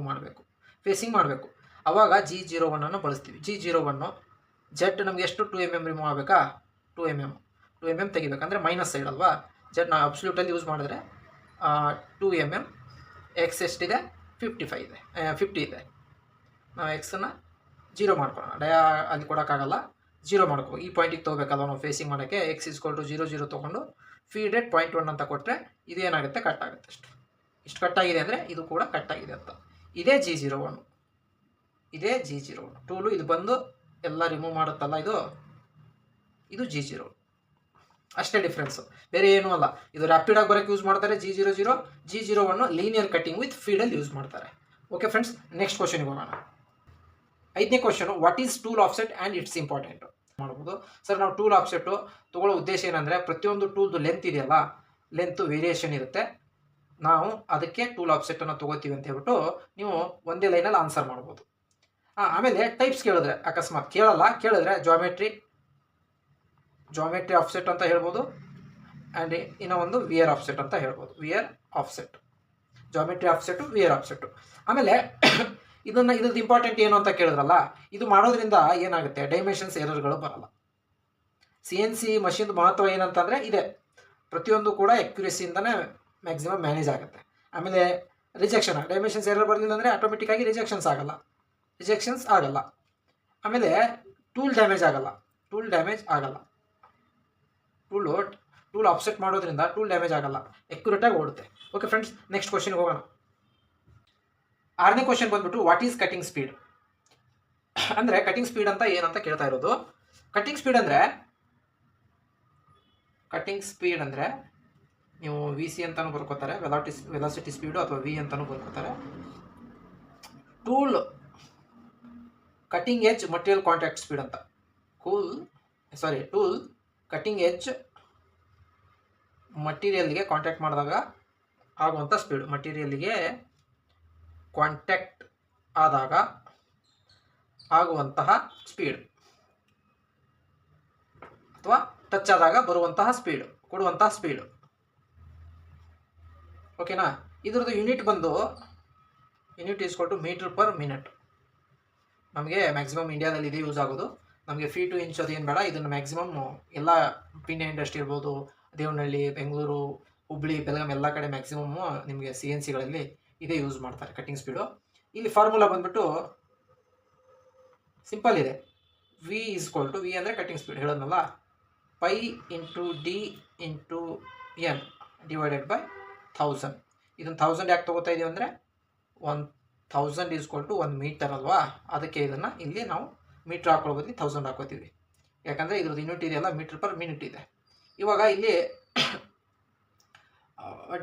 ಮಾಡಬೇಕು, ಫೇಸಿಂಗ್ ಮಾಡಬೇಕು. ಆವಾಗ G01 ಅನ್ನು ಬಳಸ್ತೀವಿ. G01 Z ನಮಗೆ ಎಷ್ಟು 2 mm ರಿಮೂವ್ ಆಗಬೇಕಾ, 2 mm ತೆಗಿಬೇಕಂದ್ರೆ ಮೈನಸ್ ಸೈಡ್ ಅಲ್ವಾ. Z ನಾವು ಅಬ್ಸಲ್ಯೂಟಲ್ಲಿ ಯೂಸ್ ಮಾಡಿದ್ರೆ 2 mm. X ಎಷ್ಟಿದೆ 55 ಇದೆ, 50 ಇದೆ. ನಾವು ಎಕ್ಸನ್ನು 0 ಮಾಡ್ಕೊಳ್ಳೋಣ. ಅಲ್ಲಿ ಕೊಡೋಕ್ಕಾಗಲ್ಲ, 0 ಮಾಡ್ಕೋ. ಈ ಪಾಯಿಂಟಿಗೆ ತೊಗೋಬೇಕಲ್ಲ ನಾವು ಫೇಸಿಂಗ್ ಮಾಡೋಕ್ಕೆ. ಎಕ್ಸ್ = 0 0 ತೊಗೊಂಡು ಫೀಡ್ ರೇಟ್ 0.1 ಅಂತ ಕೊಟ್ಟರೆ ಇದೇನಾಗುತ್ತೆ, ಕಟ್ ಆಗುತ್ತೆ. ಇಷ್ಟು ಕಟ್ಟಾಗಿದೆ ಅಂದರೆ ಇದು ಕೂಡ ಕಟ್ಟಾಗಿದೆ ಅಂತ. ಇದೇ G01, ಇದೇ G01 ಟೂಲು. ಇದು ಬಂದು ಎಲ್ಲ ರಿಮೂವ್ ಮಾಡುತ್ತಲ್ಲ, ಇದು G01 ಅಷ್ಟೇ ಡಿಫ್ರೆನ್ಸು, ಬೇರೆ ಏನೂ ಅಲ್ಲ. ಇದು ರ್ಯಾಪಿಡಾಗಿ ಬರೋಕ್ಕೆ ಯೂಸ್ ಮಾಡ್ತಾರೆ G00, G01 linear cutting with ಫೀಡಲ್ಲಿ ಯೂಸ್ ಮಾಡ್ತಾರೆ. ಓಕೆ ಫ್ರೆಂಡ್ಸ್, ನೆಕ್ಸ್ಟ್ ಕ್ವಶನ್ಗೆ ಹೋಗೋಣ. 5ನೇ question, what is tool offset and it's important ಮಾಡ್ಬೋದು. ಸರ್, ನಾವು ಟೂಲ್ ಆಫ್ಸೆಟ್ಟು ತೊಗೊಳ್ಳೋ ಉದ್ದೇಶ ಏನಂದರೆ, ಪ್ರತಿಯೊಂದು ಟೂಲ್ದು ಲೆಂತ್ ಇದೆಯಲ್ಲ, ಲೆಂತು ವೇರಿಯೇಷನ್ ಇರುತ್ತೆ. ನಾವು ಅದಕ್ಕೆ ಟೂಲ್ ಆಫ್ಸೆಟನ್ನು ತೊಗೋತೀವಿ ಅಂತ ಹೇಳ್ಬಿಟ್ಟು ನೀವು ಒಂದೇ ಲೈನಲ್ಲಿ ಆನ್ಸರ್ ಮಾಡ್ಬೋದು. ಆಮೇಲೆ ಟೈಪ್ಸ್ ಕೇಳಿದ್ರೆ, ಅಕಸ್ಮಾತ್ ಕೇಳಿದ್ರೆ ಜಾಮೆಟ್ರಿ ಆಫ್ಸೆಟ್ ಅಂತ ಹೇಳ್ಬೋದು. ಆ್ಯಂಡ್ ಇನ್ನೂ ಒಂದು ವಿಯರ್ ಆಫ್ಸೆಟ್ ಅಂತ ಹೇಳ್ಬೋದು. Wear offset, geometry offset, wear offset. ಆಮೇಲೆ ಇದ್ರದ್ದು ಇಂಪಾರ್ಟೆಂಟ್ ಏನು ಅಂತ ಕೇಳಿದ್ರಲ್ಲ, ಇದು ಮಾಡೋದ್ರಿಂದ ಏನಾಗುತ್ತೆ, ಡೈಮೆನ್ಷನ್ಸ್ ಎರರ್ಗಳು ಬರಲ್ಲ. CNC ಮಷಿನ್ದು ಮಹತ್ವ ಏನಂತಂದರೆ ಇದೆ, ಪ್ರತಿಯೊಂದು ಕೂಡ ಅಕ್ಯುರೇಸಿಯಿಂದನೇ ಮ್ಯಾಕ್ಸಿಮಮ್ ಮ್ಯಾನೇಜ್ ಆಗುತ್ತೆ. ಆಮೇಲೆ ರಿಜೆಕ್ಷನ್, ಡೈಮೆನ್ಷನ್ಸ್ ಎರರ್ ಬರಲಿಲ್ಲ ಅಂದರೆ ಆಟೋಮೆಟಿಕ್ಕಾಗಿ ರಿಜೆಕ್ಷನ್ಸ್ ಆಗಲ್ಲ. ಆಮೇಲೆ ಟೂಲ್ ಡ್ಯಾಮೇಜ್ ಆಗಲ್ಲ. ಟೂಲ್ ಆಫ್ಸೆಟ್ ಮಾಡೋದ್ರಿಂದ ಟೂಲ್ ಡ್ಯಾಮೇಜ್ ಆಗಲ್ಲ, ಅಕ್ಯುರೇಟಾಗಿ ಓಡುತ್ತೆ. ಓಕೆ ಫ್ರೆಂಡ್ಸ್, ನೆಕ್ಸ್ಟ್ ಕ್ವಶನ್ಗೆ ಹೋಗೋಣ. 6ನೇ ಕ್ವಶನ್ ಬಂದ್ಬಿಟ್ಟು, ವಾಟ್ ಈಸ್ ಕಟಿಂಗ್ ಸ್ಪೀಡ್ ಅಂದರೆ, ಕಟಿಂಗ್ ಸ್ಪೀಡ್ ಅಂತ ಏನಂತ ಕೇಳ್ತಾ ಇರೋದು. ಕಟಿಂಗ್ ಸ್ಪೀಡ್ ಅಂದರೆ ನೀವು VC ಅಂತಲೂ ಬರ್ಕೋತಾರೆ, ವೆಲಾಸಿಟಿ ಸ್ಪೀಡು, ಅಥವಾ V ಅಂತಲೂ ಬರ್ಕೋತಾರೆ. Tool cutting edge material contact speed ಅಂತ. ಟೂಲ್ ಕಟಿಂಗ್ ಎಜ್ ಮಟೀರಿಯಲ್ಗೆ ಕಾಂಟ್ಯಾಕ್ಟ್ ಮಾಡಿದಾಗ ಆಗುವಂಥ ಸ್ಪೀಡು, ಮಟೀರಿಯಲ್ಗೆ ಕಾಂಟ್ಯಾಕ್ಟ್ ಆದಾಗ ಆಗುವಂತಹ ಸ್ಪೀಡ್, ಅಥವಾ ಟಚ್ ಆದಾಗ ಬರುವಂತಹ ಸ್ಪೀಡು, ಕೊಡುವಂತಹ ಸ್ಪೀಡು. ಓಕೆನಾ? ಇದ್ರದ್ದು ಯೂನಿಟ್ = ಮೀಟರ್ ಪರ್ ಮಿನಿಟ್. ನಮಗೆ ಮ್ಯಾಕ್ಸಿಮಮ್ ಇಂಡಿಯಾದಲ್ಲಿ ಇದೇ ಯೂಸ್ ಆಗೋದು. ನಮಗೆ ಫೀಟು ಇಂಚ್ ಅದು ಏನು ಬೇಡ. ಇದನ್ನು ಮ್ಯಾಕ್ಸಿಮಮ್ ಎಲ್ಲ ಪಿನ್ ಇಂಡಸ್ಟ್ರಿ ಇರ್ಬೋದು, ದೇವನಹಳ್ಳಿ, ಬೆಂಗಳೂರು, ಹುಬ್ಳಿ, ಬೆಳಗಾಂ ಎಲ್ಲ ಕಡೆ ಮ್ಯಾಕ್ಸಿಮಮ್ಮು ನಿಮಗೆ CNCಗಳಲ್ಲಿ ಇದೇ ಯೂಸ್ ಮಾಡ್ತಾರೆ, ಕಟಿಂಗ್ ಸ್ಪೀಡು. ಇಲ್ಲಿ ಫಾರ್ಮುಲಾ ಬಂದ್ಬಿಟ್ಟು ಸಿಂಪಲ್ ಇದೆ. V ಅಂದರೆ ಕಟಿಂಗ್ ಸ್ಪೀಡ್ ಹೇಳೋದ್ನಲ್ಲ, π × D × N / 1000. ಇದನ್ನು 1000 ಯಾಕೆ ತೊಗೋತಾ ಇದೀವಿ ಅಂದರೆ, 1000 = 1 ಮೀಟರ್ ಅಲ್ವಾ, ಅದಕ್ಕೆ ಇದನ್ನು ಇಲ್ಲಿ ನಾವು ಮೀಟ್ರ್ ಹಾಕೊಳ್ಳೋ ಬದಲು 1000 ಹಾಕೋತೀವಿ. ಯಾಕಂದರೆ ಇದ್ರದ್ದು ಯೂನಿಟ್ ಇದೆಯಲ್ಲ, ಮೀಟರ್ ಪರ್ ಮಿನಿಟ್ ಇದೆ. ಇವಾಗ ಇಲ್ಲಿ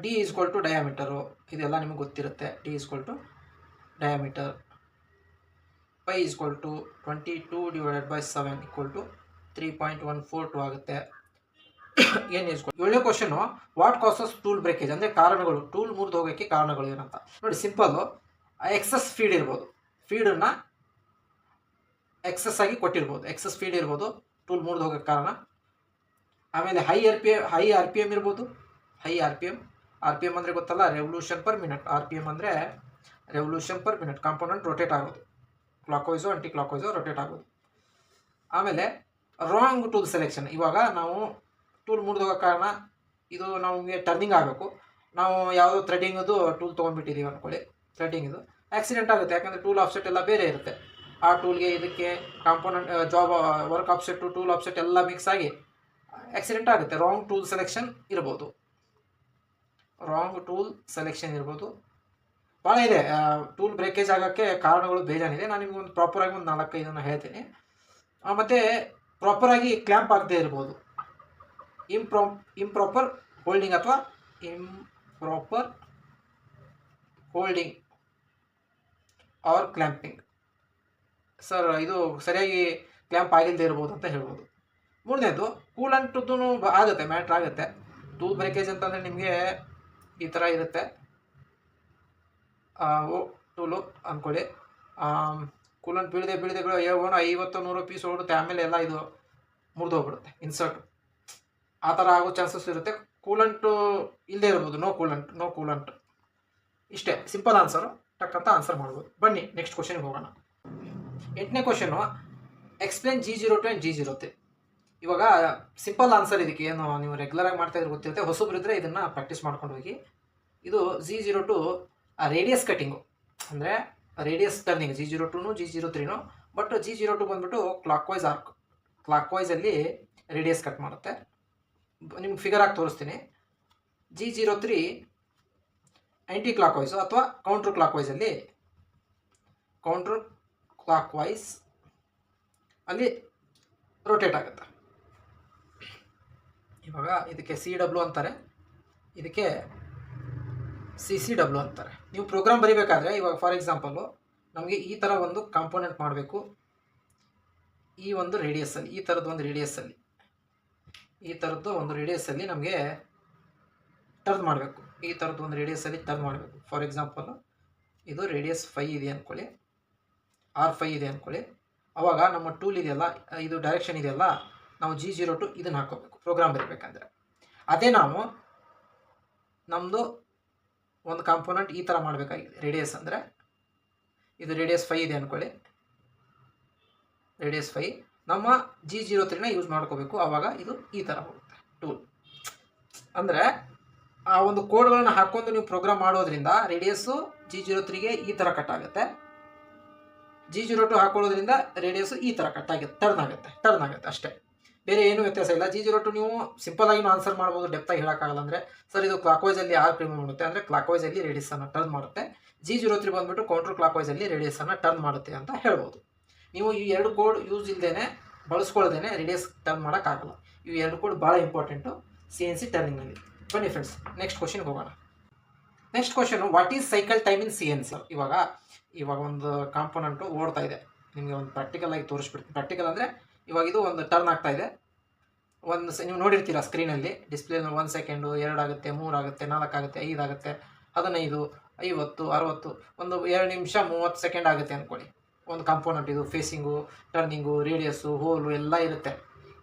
D = ಡಯಾಮೀಟರು, ಇದೆಲ್ಲ ನಿಮಗೆ ಗೊತ್ತಿರುತ್ತೆ. D = diameter. π = 22 / 7 = 3.142 ಆಗುತ್ತೆ. N = 7ನೇ question, what causes tool breakage ಅಂದರೆ ಕಾರಣಗಳು, ಟೂಲ್ ಮುರಿದು ಹೋಗೋಕ್ಕೆ ಕಾರಣಗಳು ಏನಂತ ನೋಡಿ. ಸಿಂಪಲ್ಲು, ಎಕ್ಸಸ್ ಫೀಡ್ ಇರ್ಬೋದು, ಫೀಡನ್ನು ಎಕ್ಸಸ್ ಆಗಿ ಕೊಟ್ಟಿರ್ಬೋದು, ಎಕ್ಸಸ್ ಫೀಡ್ ಇರ್ಬೋದು ಟೂಲ್ ಮುರಿದು ಹೋಗೋಕ್ಕೆ ಕಾರಣ. ಆಮೇಲೆ ಹೈ ಆರ್ ಪಿ ಎಮ್ ಇರ್ಬೋದು. ಆರ್ ಪಿ ಎಮ್ ಅಂದರೆ ಗೊತ್ತಲ್ಲ, ರೆವಲ್ಯೂಷನ್ ಪರ್ ಮಿನಿಟ್. RPM ಅಂದರೆ revolution per minute. Component rotate ಆಗೋದು, clockwise anti clockwise rotate ಆಗೋದು. ಆಮೇಲೆ ರಾಂಗ್ ಟೂಲ್ ಸೆಲೆಕ್ಷನ್. ಇವಾಗ ನಾವು ಟೂಲ್ ಮುರಿದು ಹೋಗೋ ಕಾರಣ ಇದು, ನಮಗೆ ಟರ್ನಿಂಗ್ ಆಗಬೇಕು. ನಾವು ಯಾವುದೋ ಥ್ರೆಡ್ಡಿಂಗದು ಟೂಲ್ ತೊಗೊಂಡ್ಬಿಟ್ಟಿದ್ದೀವಿ ಅಂದ್ಕೊಳ್ಳಿ, ಥ್ರೆಡ್ಡಿಂಗಿದು ಆಕ್ಸಿಡೆಂಟ್ ಆಗುತ್ತೆ. ಯಾಕಂದರೆ ಟೂಲ್ ಆಫ್ಸೆಟ್ ಎಲ್ಲ ಬೇರೆ ಇರುತ್ತೆ. ಆ ಟೂಲ್ಗೆ ಇದಕ್ಕೆ component work offset, tool offset ಎಲ್ಲ ಮಿಕ್ಸ್ ಆಗಿ ಆಕ್ಸಿಡೆಂಟ್ ಆಗುತ್ತೆ. ರಾಂಗ್ ಟೂಲ್ ಸೆಲೆಕ್ಷನ್ ಇರ್ಬೋದು. ಭಾಳ ಇದೆ. ಟೂಲ್ ಬ್ರೇಕೇಜ್ ಆಗೋಕ್ಕೆ ಕಾರಣಗಳು ಬೇಜಾನಿದೆ. ನಾನು ನಿಮ್ಗೆ ಒಂದು ಪ್ರಾಪರಾಗಿ ಒಂದು 4-5 ಹೇಳ್ತೀನಿ. ಮತ್ತು ಪ್ರಾಪರಾಗಿ ಕ್ಲ್ಯಾಂಪ್ ಆಗದೆ ಇರ್ಬೋದು. ಇಂಪ್ರಾಪರ್ ಹೋಲ್ಡಿಂಗ್ ಅಥವಾ improper holding or clamping. Sir, ಇದು ಸರಿಯಾಗಿ ಕ್ಲ್ಯಾಂಪ್ ಆಗಿಲ್ಲದೆ ಇರ್ಬೋದು ಅಂತ ಹೇಳ್ಬೋದು. 3ನೇದು ಕೂಲಂಟದ್ದು ಆಗುತ್ತೆ, ಮ್ಯಾಟ್ರ್ ಆಗುತ್ತೆ. ಟೂಲ್ ಬ್ರೇಕೇಜ್ ಅಂತಂದರೆ ನಿಮಗೆ ಈ ಥರ ಇರುತ್ತೆ. ಟೂಲು ಅಂದ್ಕೊಳ್ಳಿ, ಕೂಲಂಟ್ ಬೀಳದೆ 50-100 ಪೀಸ್ ಓಡುತ್ತೆ. ಆಮೇಲೆ ಎಲ್ಲ ಇದು ಮುರಿದು ಹೋಗ್ಬಿಡುತ್ತೆ, ಇನ್ಸರ್ಟ್. ಆ ಥರ ಆಗೋ ಚಾನ್ಸಸ್ ಇರುತ್ತೆ. ಕೂಲಂಟು ಇಲ್ಲದೆ ಇರ್ಬೋದು, ನೋ ಕೂಲಂಟ್. ಇಷ್ಟೇ ಸಿಂಪಲ್ ಆನ್ಸರು, ಟಕ್ಕಂತ ಆನ್ಸರ್ ಮಾಡ್ಬೋದು. ಬನ್ನಿ ನೆಕ್ಸ್ಟ್ ಕ್ವಶನ್ಗೆ ಹೋಗೋಣ. 8ನೇ question, explain G02 and G03. ಇವಾಗ ಸಿಂಪಲ್ ಆನ್ಸರ್ ಇದಕ್ಕೆ. ಏನು ನೀವು ರೆಗ್ಯುಲರಾಗಿ ಮಾಡ್ತಾ ಇದ್ರೆ ಗೊತ್ತಿರುತ್ತೆ, ಹೊಸಬ್ರಿದ್ರೆ ಇದನ್ನು ಪ್ರಾಕ್ಟೀಸ್ ಮಾಡ್ಕೊಂಡು ಹೋಗಿ. ಇದು G02 ರೇಡಿಯಸ್ ಕಟಿಂಗು. ಅಂದರೆ radius turning G02 G03, but G02 ಬಂದ್ಬಿಟ್ಟು ಕ್ಲಾಕ್ ವೈಸಲ್ಲಿ ರೇಡಿಯಸ್ ಕಟ್ ಮಾಡುತ್ತೆ. ನಿಮ್ಗೆ ಫಿಗರ್ ಆಗಿ ತೋರಿಸ್ತೀನಿ. G03 ಆ್ಯಂಟಿ ಕ್ಲಾಕ್ ವೈಸು ಅಥವಾ ಕೌಂಟ್ರ್ ಕ್ಲಾಕ್ ವೈಸ್ ಅಲ್ಲಿ ರೊಟೇಟ್ ಆಗುತ್ತೆ. ಇವಾಗ ಇದಕ್ಕೆ CW ಅಂತಾರೆ, ಇದಕ್ಕೆ CCW ಅಂತಾರೆ. ನೀವು ಪ್ರೋಗ್ರಾಮ್ ಬರೀಬೇಕಾದ್ರೆ ಇವಾಗ ಫಾರ್ ಎಕ್ಸಾಂಪಲ್ಲು ನಮಗೆ ಈ ಥರ ಒಂದು ಕಾಂಪೋನೆಂಟ್ ಮಾಡಬೇಕು. ಈ ಒಂದು ರೇಡಿಯಸ್ಸಲ್ಲಿ ಈ ಥರದ್ದು ಒಂದು ರೇಡಿಯಸ್ಸಲ್ಲಿ ನಮಗೆ ಟರ್ನ್ ಮಾಡಬೇಕು. ಫಾರ್ ಎಕ್ಸಾಂಪಲ್ಲು ಇದು ರೇಡಿಯಸ್ 5 ಇದೆ ಅಂದ್ಕೊಳ್ಳಿ, R5 ಇದೆ ಅಂದ್ಕೊಳ್ಳಿ. ಆವಾಗ ನಮ್ಮ ಟೂಲ್ ಇದೆಯಲ್ಲ, ಇದು ಡೈರೆಕ್ಷನ್ ಇದೆಯಲ್ಲ, ನಾವು G02 ಇದನ್ನು ಹಾಕೋಬೇಕು ಪ್ರೋಗ್ರಾಮ್ ಬರೀಬೇಕಂದ್ರೆ. ಅದೇ ನಾವು ನಮ್ಮದು ಒಂದು ಕಾಂಪೋನೆಂಟ್ ಈ ಥರ ಮಾಡಬೇಕಾಗಿದೆ. ರೇಡಿಯಸ್ ಅಂದರೆ ಇದು ರೇಡಿಯಸ್ 5 ಇದೆ ಅಂದ್ಕೊಳ್ಳಿ, ರೇಡಿಯಸ್ 5 ನಮ್ಮ G03ನ ಯೂಸ್ ಮಾಡ್ಕೋಬೇಕು. ಆವಾಗ ಇದು ಈ ಥರ ಹೋಗುತ್ತೆ ಟೂಲ್. ಅಂದರೆ ಆ ಒಂದು ಕೋಡ್ಗಳನ್ನು ಹಾಕ್ಕೊಂಡು ನೀವು ಪ್ರೋಗ್ರಾಮ್ ಮಾಡೋದ್ರಿಂದ ರೇಡಿಯಸ್ಸು G03ಗೆ ಈ ಥರ ಕಟ್ ಆಗುತ್ತೆ, G02 ಹಾಕೊಳ್ಳೋದ್ರಿಂದ ರೇಡಿಯಸ್ಸು ಈ ಥರ ಕಟ್ ಆಗುತ್ತೆ, ಟರ್ನ್ ಆಗುತ್ತೆ ಅಷ್ಟೇ, ಬೇರೆ ಏನೂ ವ್ಯತ್ಯಾಸ ಇಲ್ಲ. G02 ನೀವು ಸಿಂಪಲ್ ಆಗಿ ಆನ್ಸರ್ ಮಾಡ್ಬೋದು, ಡೆಪ್ತಾಗಿ ಹೇಳೋಕ್ಕಾಗಲ್ಲ. ಅಂದರೆ ಸರ್ ಇದು ಕ್ಲಾಕ್ ವೈಸಲ್ಲಿ ಪ್ರೀಮಿಯಮ್ ಮಾಡುತ್ತೆ ಅಂದರೆ ಕ್ಲಾಕ್ ವೈಸಲ್ಲಿ ರೇಡಿಯಸ್ಸನ್ನು ಟರ್ನ್ ಮಾಡುತ್ತೆ. G03 ಬಂದುಬಿಟ್ಟು ಕೌಂಟ್ರ್ ಕ್ಲಾಕ್ ವೈಸಲ್ಲಿ ರೇಡಿಯಸ್ಸನ್ನು ಟರ್ನ್ ಮಾಡುತ್ತೆ ಅಂತ ಹೇಳ್ಬೋದು. ನೀವು ಈ ಎರಡು ಕೋಡ್ ಯೂಸ್ ಇಲ್ಲದೇ ಬಳಸ್ಕೊಳ್ಳೋದೇ ರೇಡಿಯಸ್ ಟರ್ನ್ ಮಾಡೋಕ್ಕಾಗಲ್ಲ. ಇವು ಎರಡು ಕೋಡ್ ಭಾಳ ಇಂಪಾರ್ಟೆಂಟು CNC ಟರ್ನಿಂಗ್ನಲ್ಲಿ. ಬನ್ನಿ ಫ್ರೆಂಡ್ಸ್, ನೆಕ್ಸ್ಟ್ ಕ್ವಶನ್ಗೆ ಹೋಗೋಣ. Next question, what is cycle time in CNC? ಇವಾಗ ಒಂದು ಕಾಂಪೋನೆಂಟು ಓಡ್ತಾ ಇದೆ, ನಿಮಗೆ ಒಂದು ಪ್ರಾಕ್ಟಿಕಲ್ ಆಗಿ ತೋರಿಸ್ಬಿಡ್ತೀನಿ. ಪ್ರಾಕ್ಟಿಕಲ್ ಅಂದರೆ ಇವಾಗ ಇದು ಒಂದು ಟರ್ನ್ ಆಗ್ತಾ ಇದೆ. ನೀವು ನೋಡಿರ್ತೀರ ಸ್ಕ್ರೀನಲ್ಲಿ ಡಿಸ್ಪ್ಲೇ 1 ಸೆಕೆಂಡು, 2 ಆಗುತ್ತೆ, 3 ಆಗುತ್ತೆ, 4 ಆಗುತ್ತೆ, 5 ಆಗುತ್ತೆ, 15, 50, 60, ಒಂದು 2 ನಿಮಿಷ 30 ಸೆಕೆಂಡ್ ಆಗುತ್ತೆ ಅಂದ್ಕೊಳ್ಳಿ. ಒಂದು ಕಾಂಪೋನೆಂಟ್ ಇದು ಫೇಸಿಂಗು, ಟರ್ನಿಂಗು, ರೇಡಿಯಸ್ಸು, ಹೋಲು ಎಲ್ಲ ಇರುತ್ತೆ.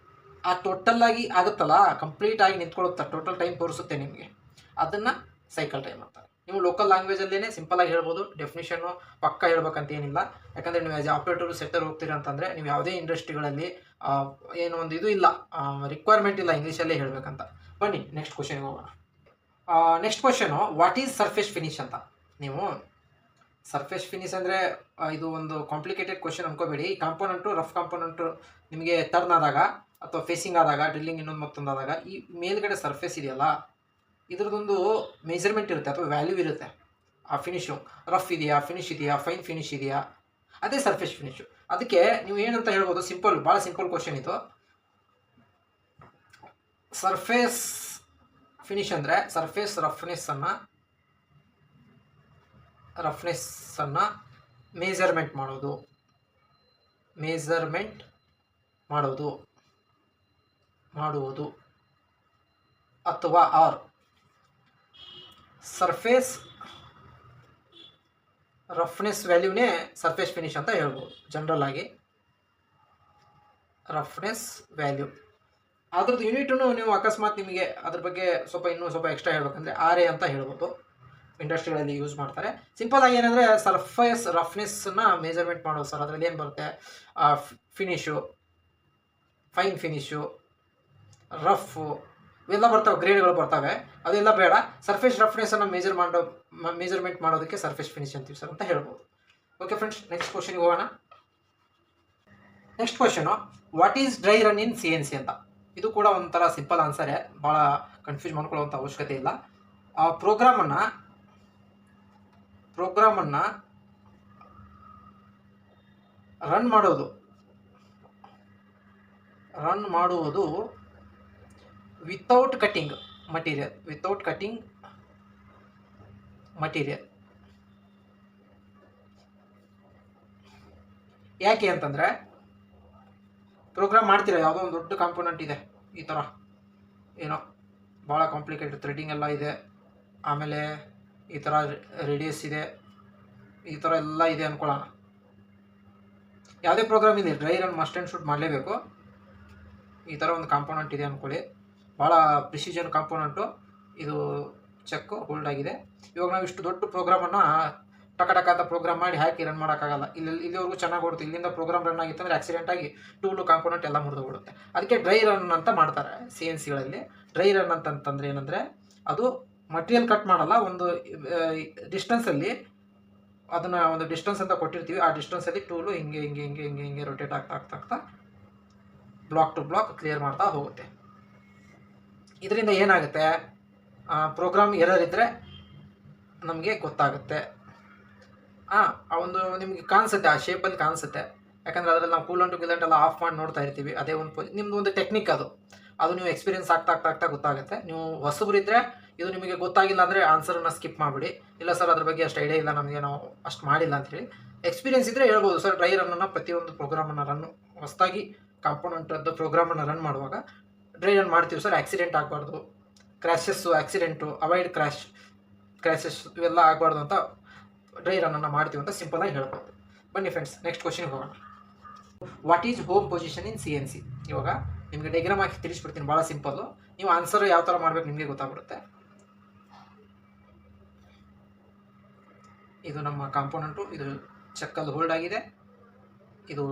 ಆ ಟೋಟಲ್ಲಾಗಿ ಆಗುತ್ತಲ್ಲ, ಕಂಪ್ಲೀಟಾಗಿ ನಿಂತ್ಕೊಳ್ಳುತ್ತೆ, ಟೋಟಲ್ ಟೈಮ್ ತೋರಿಸುತ್ತೆ ನಿಮಗೆ. ಅದನ್ನು ಸೈಕಲ್ ಟೈಮ್ ಅಂತಾರೆ. ನೀವು ಲೋಕಲ್ ಲ್ಯಾಂಗ್ವೇಜಲ್ಲೇ ಸಿಂಪಲಾಗಿ ಹೇಳ್ಬೋದು, ಡೆಫಿನಿಷನ್ನು ಪಕ್ಕ ಹೇಳ್ಬೇಕಂತ ಏನಿಲ್ಲ. ಯಾಕಂದರೆ ನೀವು ಆ್ಯಸ್ ಆಪ್ರೇಟರ್ ಸೆಟ್ಟರ್ ಹೋಗ್ತೀರ ಅಂತಂದರೆ ನೀವು ಯಾವುದೇ ಇಂಡಸ್ಟ್ರಿಗಳಲ್ಲಿ ಏನೋ ಒಂದು ಇದು ಇಲ್ಲ, ರಿಕ್ವೈರ್ಮೆಂಟ್ ಇಲ್ಲ ಇಂಗ್ಲೀಷಲ್ಲೇ ಹೇಳಬೇಕಂತ. ಬನ್ನಿ ನೆಕ್ಸ್ಟ್ ಕ್ವಶನ್ಗೆ ಹೋಗೋಣ. Next question, what is surface finish ಅಂತ. ನೀವು ಸರ್ಫೇಸ್ ಫಿನಿಶ್ ಅಂದರೆ ಇದು ಒಂದು ಕಾಂಪ್ಲಿಕೇಟೆಡ್ ಕ್ವಶನ್ ಅನ್ಕೋಬೇಡಿ. ಈ ಕಾಂಪೋನೆಂಟು, ರಫ್ ಕಾಂಪೋನೆಂಟು ನಿಮಗೆ ಟರ್ನ್ ಆದಾಗ ಅಥವಾ ಫೇಸಿಂಗ್ ಆದಾಗ, ಡ್ರಿಲ್ಲಿಂಗ್ ಇನ್ನೊಂದು ಮತ್ತೊಂದು ಆದಾಗ, ಈ ಮೇಲ್ಗಡೆ ಸರ್ಫೇಸ್ ಇದೆಯಲ್ಲ, ಇದ್ರದ್ದೊಂದು ಮೆಜರ್ಮೆಂಟ್ ಇರುತ್ತೆ ಅಥವಾ ವ್ಯಾಲ್ಯೂ ಇರುತ್ತೆ. ಆ ಫಿನಿಶು ರಫ್ ಇದೆಯಾ, ಫಿನಿಶ್ ಇದೆಯಾ, ಫೈನ್ ಫಿನಿಶ್ ಇದೆಯಾ, ಅದೇ ಸರ್ಫೇಸ್ ಫಿನಿಶು. ಅದಕ್ಕೆ ನೀವು ಏನಂತ ಹೇಳ್ಬೋದು, ಭಾಳ ಸಿಂಪಲ್ ಕ್ವಶನ್ ಇದು. ಸರ್ಫೇಸ್ ಫಿನಿಶ್ ಅಂದರೆ ಸರ್ಫೇಸ್ ರಫ್ನೆಸ್ಸನ್ನು ಮೆಜರ್ಮೆಂಟ್ ಮಾಡುವುದು ಅಥವಾ ಸರ್ಫೇಸ್ ರಫ್ನೆಸ್ ವ್ಯಾಲ್ಯೂನೇ ಸರ್ಫೇಸ್ ಫಿನಿಶ್ ಅಂತ ಹೇಳ್ಬೋದು. ಜನರಲ್ ಆಗಿ ರಫ್ನೆಸ್ ವ್ಯಾಲ್ಯೂ ಅದ್ರದ್ದು ಯೂನಿಟನ್ನು ನೀವು ಅಕಸ್ಮಾತ್ ನಿಮಗೆ ಅದ್ರ ಬಗ್ಗೆ ಇನ್ನೂ ಸ್ವಲ್ಪ ಎಕ್ಸ್ಟ್ರಾ ಹೇಳ್ಬೇಕಂದ್ರೆ RA ಅಂತ ಹೇಳ್ಬೋದು. ಇಂಡಸ್ಟ್ರಿಗಳಲ್ಲಿ ಯೂಸ್ ಮಾಡ್ತಾರೆ. ಸಿಂಪಲ್ ಆಗಿ ಏನಂದರೆ ಸರ್ಫೇಸ್ ರಫ್ನೆಸ್ಸನ್ನು ಮೆಜರ್ಮೆಂಟ್ ಮಾಡೋದು ಸರ್. ಅದರಲ್ಲಿ ಏನು ಬರುತ್ತೆ, ಫಿನಿಶು, ಫೈನ್ ಫಿನಿಶು, ರಫು ಇವೆಲ್ಲ ಬರ್ತವೆ, ಗ್ರೇಡ್ಗಳು ಬರ್ತವೆ. ಅದೆಲ್ಲ ಬೇಡ, ಸರ್ಫೇಸ್ ರಫ್ನೆಸ್ಸನ್ನು ಮೆಜರ್ಮೆಂಟ್ ಮಾಡೋದಕ್ಕೆ ಸರ್ಫೇಸ್ ಫಿನಿಶ್ ಅಂತೀವಿ ಸರ್ ಅಂತ ಹೇಳ್ಬೋದು. ಓಕೆ ಫ್ರೆಂಡ್ಸ್, ನೆಕ್ಸ್ಟ್ ಕ್ವಶನ್ಗೆ ಹೋಗೋಣ. Next question, what is dry run in CNC ಅಂತ. ಇದು ಕೂಡ ಒಂಥರ ಸಿಂಪಲ್ ಆನ್ಸರೇ, ಭಾಳ ಕನ್ಫ್ಯೂಸ್ ಮಾಡ್ಕೊಳ್ಳೋವಂಥ ಅವಶ್ಯಕತೆ ಇಲ್ಲ. ಪ್ರೋಗ್ರಾಮನ್ನು ರನ್ ಮಾಡುವುದು ವಿತೌಟ್ ಕಟಿಂಗ್ ಮಟೀರಿಯಲ್. ಯಾಕೆ ಅಂತಂದರೆ, ಪ್ರೋಗ್ರಾಮ್ ಮಾಡ್ತೀರಾ, ಯಾವುದೋ ಒಂದು ದೊಡ್ಡ ಕಾಂಪೋನೆಂಟ್ ಇದೆ, ಈ ಥರ ಏನೋ ಭಾಳ ಕಾಂಪ್ಲಿಕೇಟೆಡ್ ಥ್ರೆಡಿಂಗ್ ಎಲ್ಲ ಇದೆ, ಆಮೇಲೆ ಈ ಥರ ರೇಡಿಯಸ್ ಇದೆ, ಈ ಥರ ಎಲ್ಲ ಇದೆ ಅಂದ್ಕೊಳ್ಳೋಣ. ಯಾವುದೇ ಪ್ರೋಗ್ರಾಮ್ ಇದೆ, dry run must and should ಮಾಡಲೇಬೇಕು. ಈ ಥರ ಒಂದು ಕಾಂಪೋನೆಂಟ್ ಇದೆ ಅಂದ್ಕೊಳ್ಳಿ, ಭಾಳ ಪ್ರಿಸಿಷನ್ ಕಾಂಪೋನೆಂಟು, ಇದು ಚೆಕ್ ಹೋಲ್ಡ್ ಆಗಿದೆ. ಇವಾಗ ನಾವು ಇಷ್ಟು ದೊಡ್ಡ ಪ್ರೋಗ್ರಾಮನ್ನು ಟಕ ಅಂತ ಪ್ರೋಗ್ರಾಮ್ ಮಾಡಿ ಹಾಕಿ ರನ್ ಮಾಡೋಕ್ಕಾಗಲ್ಲ. ಇಲ್ಲಿವರೆಗೂ ಚೆನ್ನಾಗಿ ಓಡುತ್ತೆ, ಇಲ್ಲಿಂದ ಪ್ರೋಗ್ರಾಮ್ ರನ್ ಆಗಿತ್ತು ಅಂದರೆ ಆಕ್ಸಿಡೆಂಟಾಗಿ ಟೂಲು ಕಾಂಪೋನೆಂಟ್ ಎಲ್ಲ ಮುರಿದೋಗ್ಬಿಡುತ್ತೆ. ಅದಕ್ಕೆ ಡ್ರೈ ರನ್ ಅಂತ ಮಾಡ್ತಾರೆ CNCಗಳಲ್ಲಿ. ಡ್ರೈ ರನ್ ಅಂತಂತಂದರೆ ಏನಂದರೆ, ಅದು ಮಟೀರಿಯಲ್ ಕಟ್ ಮಾಡಲ್ಲ, ಒಂದು ಡಿಸ್ಟೆನ್ಸಲ್ಲಿ ಅದನ್ನು ಒಂದು ಡಿಸ್ಟೆನ್ಸ್ ಅಂತ ಕೊಟ್ಟಿರ್ತೀವಿ, ಆ ಡಿಸ್ಟೆನ್ಸಲ್ಲಿ ಟೂಲು ಹಿಂಗೆ ಹಿಂಗೆ ಹಿಂಗೆ ಹಿಂಗೆ ಹಿಂಗೆ ರೊಟೇಟ್ ಆಗ್ತಾ ಆಗ್ತಾ ಆಗ್ತಾ ಬ್ಲಾಕ್ ಟು ಬ್ಲಾಕ್ ಕ್ಲಿಯರ್ ಮಾಡ್ತಾ ಹೋಗುತ್ತೆ. ಇದರಿಂದ ಏನಾಗುತ್ತೆ, ಪ್ರೋಗ್ರಾಮ್ ಎರರ್ ಇದ್ದರೆ ನಮಗೆ ಗೊತ್ತಾಗುತ್ತೆ. ಆ ಒಂದು ನಿಮಗೆ ಕಾಣಿಸುತ್ತೆ, ಆ ಶೇಪಲ್ಲಿ ಕಾಣಿಸುತ್ತೆ. ಯಾಕಂದರೆ ಅದರಲ್ಲಿ ನಾವು ಕೂಲಂಟು ಗಿಲಂಟ್ ಎಲ್ಲ ಆಫ್ ಮಾಡಿ ನೋಡ್ತಾ ಇರ್ತೀವಿ. ಅದೇ ಒಂದು ನಿಮ್ಮದು ಒಂದು ಟೆಕ್ನಿಕ್ ಅದು ನೀವು ಎಕ್ಸ್ಪೀರಿಯನ್ಸ್ ಆಗ್ತಾ ಗೊತ್ತಾಗುತ್ತೆ. ನೀವು ಹೊಸಬರಿದ್ದರೆ ಇದು ನಿಮಗೆ ಗೊತ್ತಾಗಿಲ್ಲ ಅಂದರೆ ಆನ್ಸರನ್ನು ಸ್ಕಿಪ್ ಮಾಡಿಬಿಡಿ. ಇಲ್ಲ ಸರ್ ಅದ್ರ ಬಗ್ಗೆ ಅಷ್ಟು ಐಡಿಯಾ ಇಲ್ಲ ನಮಗೆ, ನಾವು ಅಷ್ಟು ಮಾಡಿಲ್ಲ ಅಂಥೇಳಿ. ಎಕ್ಸ್ಪೀರಿಯನ್ಸ್ ಇದ್ದರೆ ಹೇಳ್ಬೋದು ಸರ್, ಡ್ರೈ ರನ್ನನ್ನು ಪ್ರತಿಯೊಂದು ಪ್ರೋಗ್ರಾಮನ್ನು ಹೊಸದಾಗಿ ಕಾಂಪೋನೆಂಟದ್ದು ಪ್ರೋಗ್ರಾಮನ್ನು ರನ್ ಮಾಡುವಾಗ ಡ್ರೈ ರನ್ ಮಾಡ್ತೀವಿ ಸರ್, ಆಕ್ಸಿಡೆಂಟ್ ಆಗಬಾರ್ದು, ಕ್ರ್ಯಾಶಸ್ಸು ಆಕ್ಸಿಡೆಂಟು ಅವಾಯ್ಡ್ ಕ್ರ್ಯಾಶಸ್ ಇವೆಲ್ಲ ಆಗಬಾರ್ದು ಅಂತ ಡ್ರೈ ರನ್ನನ್ನು ಮಾಡ್ತೀವಿ ಅಂತ ಸಿಂಪಲಾಗಿ ಹೇಳ್ಬೋದು. ಬನ್ನಿ ಫ್ರೆಂಡ್ಸ್, ನೆಕ್ಸ್ಟ್ ಕ್ವಶನ್ಗೆ ಹೋಗೋಣ. What is home position in CNC? ಇವಾಗ ನಿಮಗೆ ಡೈಗ್ರಾಮ್ ಹಾಕಿ ತಿಳಿಸ್ಬಿಡ್ತೀನಿ, ಭಾಳ ಸಿಂಪಲ್ಲು. ನೀವು ಆನ್ಸರ್ ಯಾವ ಥರ ಮಾಡಬೇಕು ನಿಮಗೆ ಗೊತ್ತಾಗ್ಬಿಡುತ್ತೆ. ಇದು ನಮ್ಮ ಕಾಂಪೋನೆಂಟು, ಇದು ಚಕ್ಕಲ್ಲಿ ಹೋಲ್ಡ್ ಆಗಿದೆ. ಇದು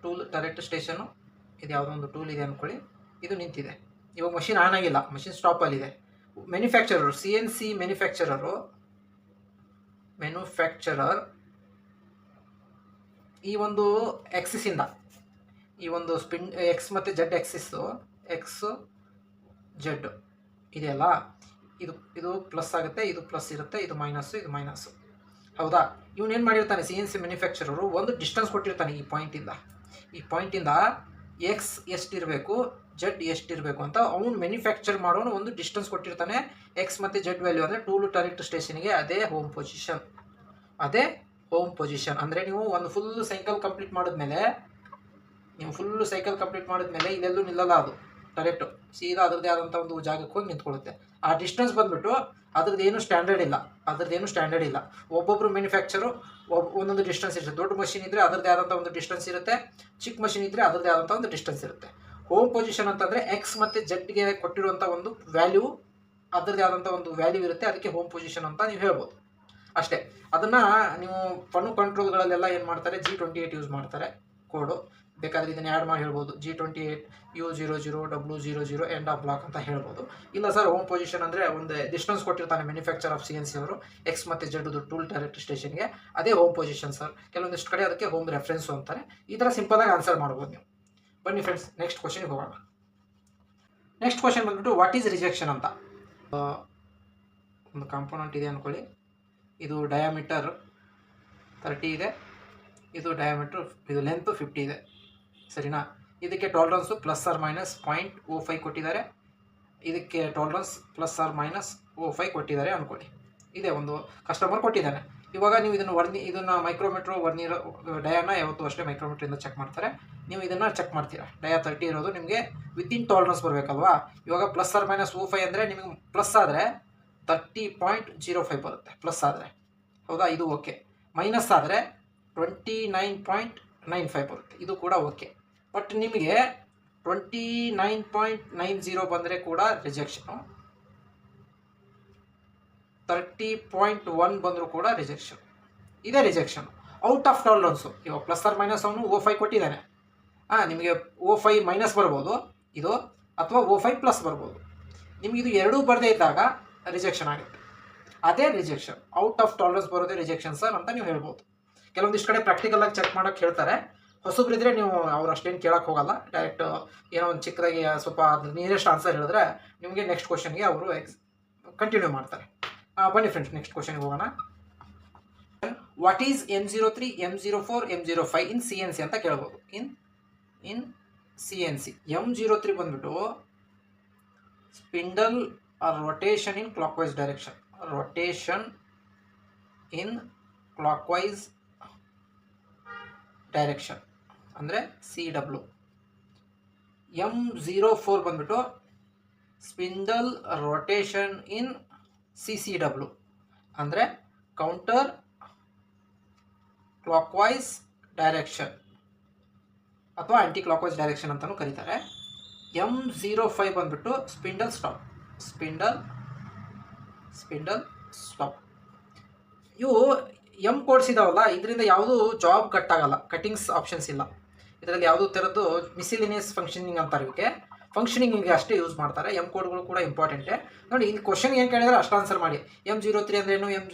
ಟೂಲ್ ಟರೆಕ್ಟ್ ಸ್ಟೇಷನ್ನು, ಇದು ಯಾವುದೋ ಒಂದು ಟೂಲ್ ಇದೆ ಅಂದ್ಕೊಳ್ಳಿ. ಇದು ನಿಂತಿದೆ. ಇವಾಗ ಮಷಿನ್ ಆನ್ ಆಗಿಲ್ಲ, ಮಷಿನ್ ಸ್ಟಾಪಲ್ಲಿದೆ. ಮ್ಯಾನುಫ್ಯಾಕ್ಚರರು CNC ಮ್ಯಾನುಫ್ಯಾಕ್ಚರರ್ ಈ ಒಂದು ಎಕ್ಸಿಸಿಂದ, ಈ ಒಂದು ಸ್ಪಿನ್ ಎಕ್ಸ್ ಮತ್ತು ಜೆಡ್ ಎಕ್ಸಿಸ್ಸು, ಎಕ್ಸ್ ಜೆಡ್ ಇದೆಯಲ್ಲ, ಇದು ಪ್ಲಸ್ ಆಗುತ್ತೆ, ಇದು ಪ್ಲಸ್ ಇರುತ್ತೆ, ಇದು ಮೈನಸ್ಸು. ಹೌದಾ? ಇವನೇನು ಮಾಡಿರ್ತಾನೆ CNC ಮ್ಯಾನುಫ್ಯಾಕ್ಚರರು, ಒಂದು ಡಿಸ್ಟೆನ್ಸ್ ಕೊಟ್ಟಿರ್ತಾನೆ. ಈ ಪಾಯಿಂಟಿಂದ ಎಕ್ಸ್ ಎಷ್ಟಿರಬೇಕು, ಜೆಡ್ ಎಷ್ಟಿರಬೇಕು ಅಂತ ಅವನು ಮ್ಯಾನುಫ್ಯಾಕ್ಚರ್ ಮಾಡೋನು ಒಂದು ಡಿಸ್ಟೆನ್ಸ್ ಕೊಟ್ಟಿರ್ತಾನೆ. ಎಕ್ಸ್ ಮತ್ತು ಜೆಡ್ ವ್ಯಾಲ್ಯೂ ಅಂದರೆ ಟೂಲ್ ಟರೆಕ್ಟ್ ಸ್ಟೇಷನ್ಗೆ ಅದೇ ಹೋಮ್ ಪೊಸಿಷನ್. ಅಂದರೆ ನೀವು ಒಂದು ಫುಲ್ ಸೈಕಲ್ ಕಂಪ್ಲೀಟ್ ಮಾಡಿದ್ಮೇಲೆ ಇದೆಲ್ಲೂ ನಿಲ್ಲಲ್ಲ, ಅದು ಡೈರೆಕ್ಟು ಸೀದಾ ಅದರದ್ದೇ ಆದಂಥ ಒಂದು ಜಾಗಕ್ಕೆ ಹೋಗಿ ನಿಂತ್ಕೊಳ್ಳುತ್ತೆ. ಆ ಡಿಸ್ಟೆನ್ಸ್ ಬಂದುಬಿಟ್ಟು ಅದ್ರದ್ದೇನು ಸ್ಟ್ಯಾಂಡರ್ಡ್ ಇಲ್ಲ. ಒಬ್ಬೊಬ್ಬರು ಮ್ಯಾನುಫ್ಯಾಕ್ಚರು ಒಂದೊಂದು ಡಿಸ್ಟೆನ್ಸ್ ಇರುತ್ತೆ. ದೊಡ್ಡ ಮಷಿನ್ ಇದ್ದರೆ ಅದರದ್ದೇ ಆದಂಥ ಒಂದು ಡಿಸ್ಟೆನ್ಸ್ ಇರುತ್ತೆ, ಚಿಕ್ಕ ಮಷಿನ್ ಇದ್ದರೆ ಅದರದ್ದೇ ಆದಂಥ ಒಂದು ಡಿಸ್ಟೆನ್ಸ್ ಇರುತ್ತೆ. ಹೋಮ್ ಪೊಸಿಷನ್ ಅಂತಂದರೆ ಎಕ್ಸ್ ಮತ್ತು ಜೆಡ್ಗೆ ಕೊಟ್ಟಿರುವಂಥ ಒಂದು ವ್ಯಾಲ್ಯೂ, ಅದರದ್ದೇ ಆದಂಥ ಒಂದು ವ್ಯಾಲ್ಯೂ ಇರುತ್ತೆ. ಅದಕ್ಕೆ ಹೋಮ್ ಪೊಸಿಷನ್ ಅಂತ ನೀವು ಹೇಳ್ಬೋದು ಅಷ್ಟೇ. ಅದನ್ನು ನೀವು ಫನ್ನು ಕಂಟ್ರೋಲ್ಗಳಲ್ಲೆಲ್ಲ ಏನು ಮಾಡ್ತಾರೆ, G28 ಯೂಸ್ ಮಾಡ್ತಾರೆ ಕೋಡು. ಬೇಕಾದರೆ ಇದನ್ನು ಆ್ಯಡ್ ಮಾಡಿ ಹೇಳ್ಬೋದು, G28 U00 W00 end of block ಅಂತ ಹೇಳ್ಬೋದು. ಇಲ್ಲ ಸರ್, ಹೋಮ್ ಪೊಸಿಷನ್ ಅಂದರೆ ಒಂದು ಡಿಸ್ಟೆನ್ಸ್ ಕೊಟ್ಟಿರ್ತಾನೆ ಮ್ಯಾನುಫ್ಯಾಕ್ಚರ್ ಆಫ್ CNC ಅವರು ಎಕ್ಸ್ ಮತ್ತು ಜೆಡ್ದು ಟೂಲ್ ಟರೆಕ್ಟ್ ಸ್ಟೇಷನ್ಗೆ, ಅದೇ ಹೋಮ್ ಪೊಸಿಷನ್ ಸರ್. ಕೆಲವೊಂದಿಷ್ಟು ಕಡೆ ಅದಕ್ಕೆ ಹೋಮ್ ರೆಫರೆನ್ಸು ಅಂತಾರೆ. ಈ ಥರ ಸಿಂಪಲಾಗಿ ಆನ್ಸರ್ ಮಾಡ್ಬೋದು ನೀವು. ಬನ್ನಿ ಫ್ರೆಂಡ್ಸ್, ನೆಕ್ಸ್ಟ್ ಕ್ವಶನ್ಗೆ ಹೋಗೋಣ. ನೆಕ್ಸ್ಟ್ ಕ್ವಶನ್ ಬಂದ್ಬಿಟ್ಟು ವಾಟ್ ಈಸ್ ರಿಜೆಕ್ಷನ್ ಅಂತ. ಒಂದು ಕಾಂಪೋನೆಂಟ್ ಇದೆ ಅಂದ್ಕೊಳ್ಳಿ. ಇದು ಡಯಾಮೀಟರ್ 30 ಇದೆ, ಇದು ಡಯಾಮೀಟ್ರ್, ಇದು ಲೆಂತ್ 50 ಇದೆ, ಸರಿನಾ? ಇದಕ್ಕೆ ಟಾಲರೆನ್ಸು ±0.05 ಕೊಟ್ಟಿದ್ದಾರೆ. ಇದಕ್ಕೆ ಟಾಲರೆನ್ಸ್ ±0.05 ಕೊಟ್ಟಿದ್ದಾರೆ ಅಂದ್ಕೊಳ್ಳಿ. ಇದೇ ಒಂದು ಕಸ್ಟಮರ್ ಕೊಟ್ಟಿದ್ದಾನೆ. ಇವಾಗ ನೀವು ಇದನ್ನು ಮೈಕ್ರೋಮೀಟ್ರು ವರ್ನಿಯರ್ ಡಯಾನ ಯಾವತ್ತೂ ಅಷ್ಟೇ ಮೈಕ್ರೋಮೀಟ್ರಿಂದ ಚೆಕ್ ಮಾಡ್ತಾರೆ. ನೀವು ಇದನ್ನು ಚೆಕ್ ಮಾಡ್ತೀರಾ. ಡಯಾ 30 ಇರೋದು ನಿಮಗೆ ವಿತಿನ್ ಟಾಲರೆನ್ಸ್ ಬರಬೇಕಲ್ವಾ. ಇವಾಗ ±05 ಅಂದರೆ ನಿಮಗೆ ಪ್ಲಸ್ ಆದರೆ 30.05 ಬರುತ್ತೆ, ಪ್ಲಸ್ ಆದರೆ. ಹೌದಾ? ಇದು ಓಕೆ. ಮೈನಸ್ ಆದರೆ 29.95 ಬರುತ್ತೆ, ಇದು ಕೂಡ ಓಕೆ. ಬಟ್ ನಿಮಗೆ 29.90 ಬಂದರೆ ಕೂಡ ರಿಜೆಕ್ಷನು, 30.1 ಬಂದರೂ ಕೂಡ ರಿಜೆಕ್ಷನ್. ಇದೇ ರಿಜೆಕ್ಷನ್ ಔಟ್ ಆಫ್ ಟಾಲರೆನ್ಸು. ಇವಾಗ ±, ಅವನು O5 ಕೊಟ್ಟಿದ್ದಾನೆ. ನಿಮಗೆ O5 ಮೈನಸ್ ಬರ್ಬೋದು ಇದು, ಅಥವಾ O5 ಪ್ಲಸ್ ಬರ್ಬೋದು. ನಿಮಗೆ ಇದು ಎರಡೂ ಬರದೇ ಇದ್ದಾಗ ರಿಜೆಕ್ಷನ್ ಆಗುತ್ತೆ. ಅದೇ ರಿಜೆಕ್ಷನ್, ಔಟ್ ಆಫ್ ಟಾಲರೆನ್ಸ್ ಬರೋದೇ ರಿಜೆಕ್ಷನ್ ಸರ್ ಅಂತ ನೀವು ಹೇಳ್ಬೋದು. ಕೆಲವೊಂದಿಷ್ಟು ಕಡೆ ಪ್ರಾಕ್ಟಿಕಲಾಗಿ ಚೆಕ್ ಮಾಡೋಕ್ಕೆ ಹೇಳ್ತಾರೆ. ಹೊಸಬ್ರಿದ್ರೆ ನೀವು ಅವ್ರು ಅಷ್ಟೇನು ಕೇಳೋಕ್ಕೆ ಹೋಗಲ್ಲ. ಡೈರೆಕ್ಟ್ ಏನೋ ಒಂದು ಚಿಕ್ಕದಾಗಿ ಸ್ವಲ್ಪ ಅದ್ರ ನಿಯರೆಸ್ಟ್ ಆನ್ಸರ್ ಹೇಳಿದ್ರೆ ನಿಮಗೆ ನೆಕ್ಸ್ಟ್ ಕ್ವಶನ್ಗೆ ಅವರು ಕಂಟಿನ್ಯೂ ಮಾಡ್ತಾರೆ. ಬನ್ನಿ ಫ್ರೆಂಡ್ಸ್, ನೆಕ್ಸ್ಟ್ ಕ್ವಶನ್ಗೆ ಹೋಗೋಣ. What is M03, M04, M05 in CNC ಅಂತ ಕೇಳ್ಬೋದು. ಇನ್ CNC M03 ಬಂದ್ಬಿಟ್ಟು ಸ್ಪಿಂಡಲ್ ರೊಟೇಷನ್ ಇನ್ ಕ್ಲಾಕ್ವೈಸ್ ಡೈರೆಕ್ಷನ್, ಅಂದರೆ CW. M04 ಬಂದ್ಬಿಟ್ಟು ಸ್ಪಿಂಡಲ್ ರೊಟೇಷನ್ ಇನ್ CCW, ಅಂದರೆ ಕೌಂಟರ್ ಕ್ಲಾಕ್ವೈಸ್ ಡೈರೆಕ್ಷನ್ ಅಥವಾ ಆ್ಯಂಟಿ ಕ್ಲಾಕ್ವೈಸ್ ಡೈರೆಕ್ಷನ್ ಅಂತಲೂ ಕರೀತಾರೆ. M05 ಬಂದ್ಬಿಟ್ಟು ಸ್ಪಿಂಡಲ್ ಸ್ಟಾಪ್. ಇವು ಎಮ್ ಕೋಡ್ಸ್ ಇದಾವಲ್ಲ, ಇದರಿಂದ ಯಾವುದೂ ಜಾಬ್ ಕಟ್ ಆಗಲ್ಲ, ಕಟ್ಟಿಂಗ್ಸ್ ಆಪ್ಷನ್ಸ್ ಇಲ್ಲ ಇದರಲ್ಲಿ. ಯಾವುದೂ ಥರದ್ದು ಮಿಸಿಲಿನಿಯಸ್ ಫಂಕ್ಷನಿಂಗ್ ಅಂತಾರೆ ಇವಕ್ಕೆ. ಫಂಕ್ಷನಿಂಗಿಗೆ ಅಷ್ಟೇ ಯೂಸ್ ಮಾಡ್ತಾರೆ. ಎಮ್ ಕೋಡ್ಗಳು ಕೂಡ ಇಂಪಾರ್ಟೆಂಟೇ. ನೋಡಿ ಇಲ್ಲಿ ಕ್ವಶನ್ ಏನು ಕೇಳಿದ್ರೆ ಅಷ್ಟು ಆನ್ಸರ್ ಮಾಡಿ. M03 ಅಂದ್ರೆ ಏನು,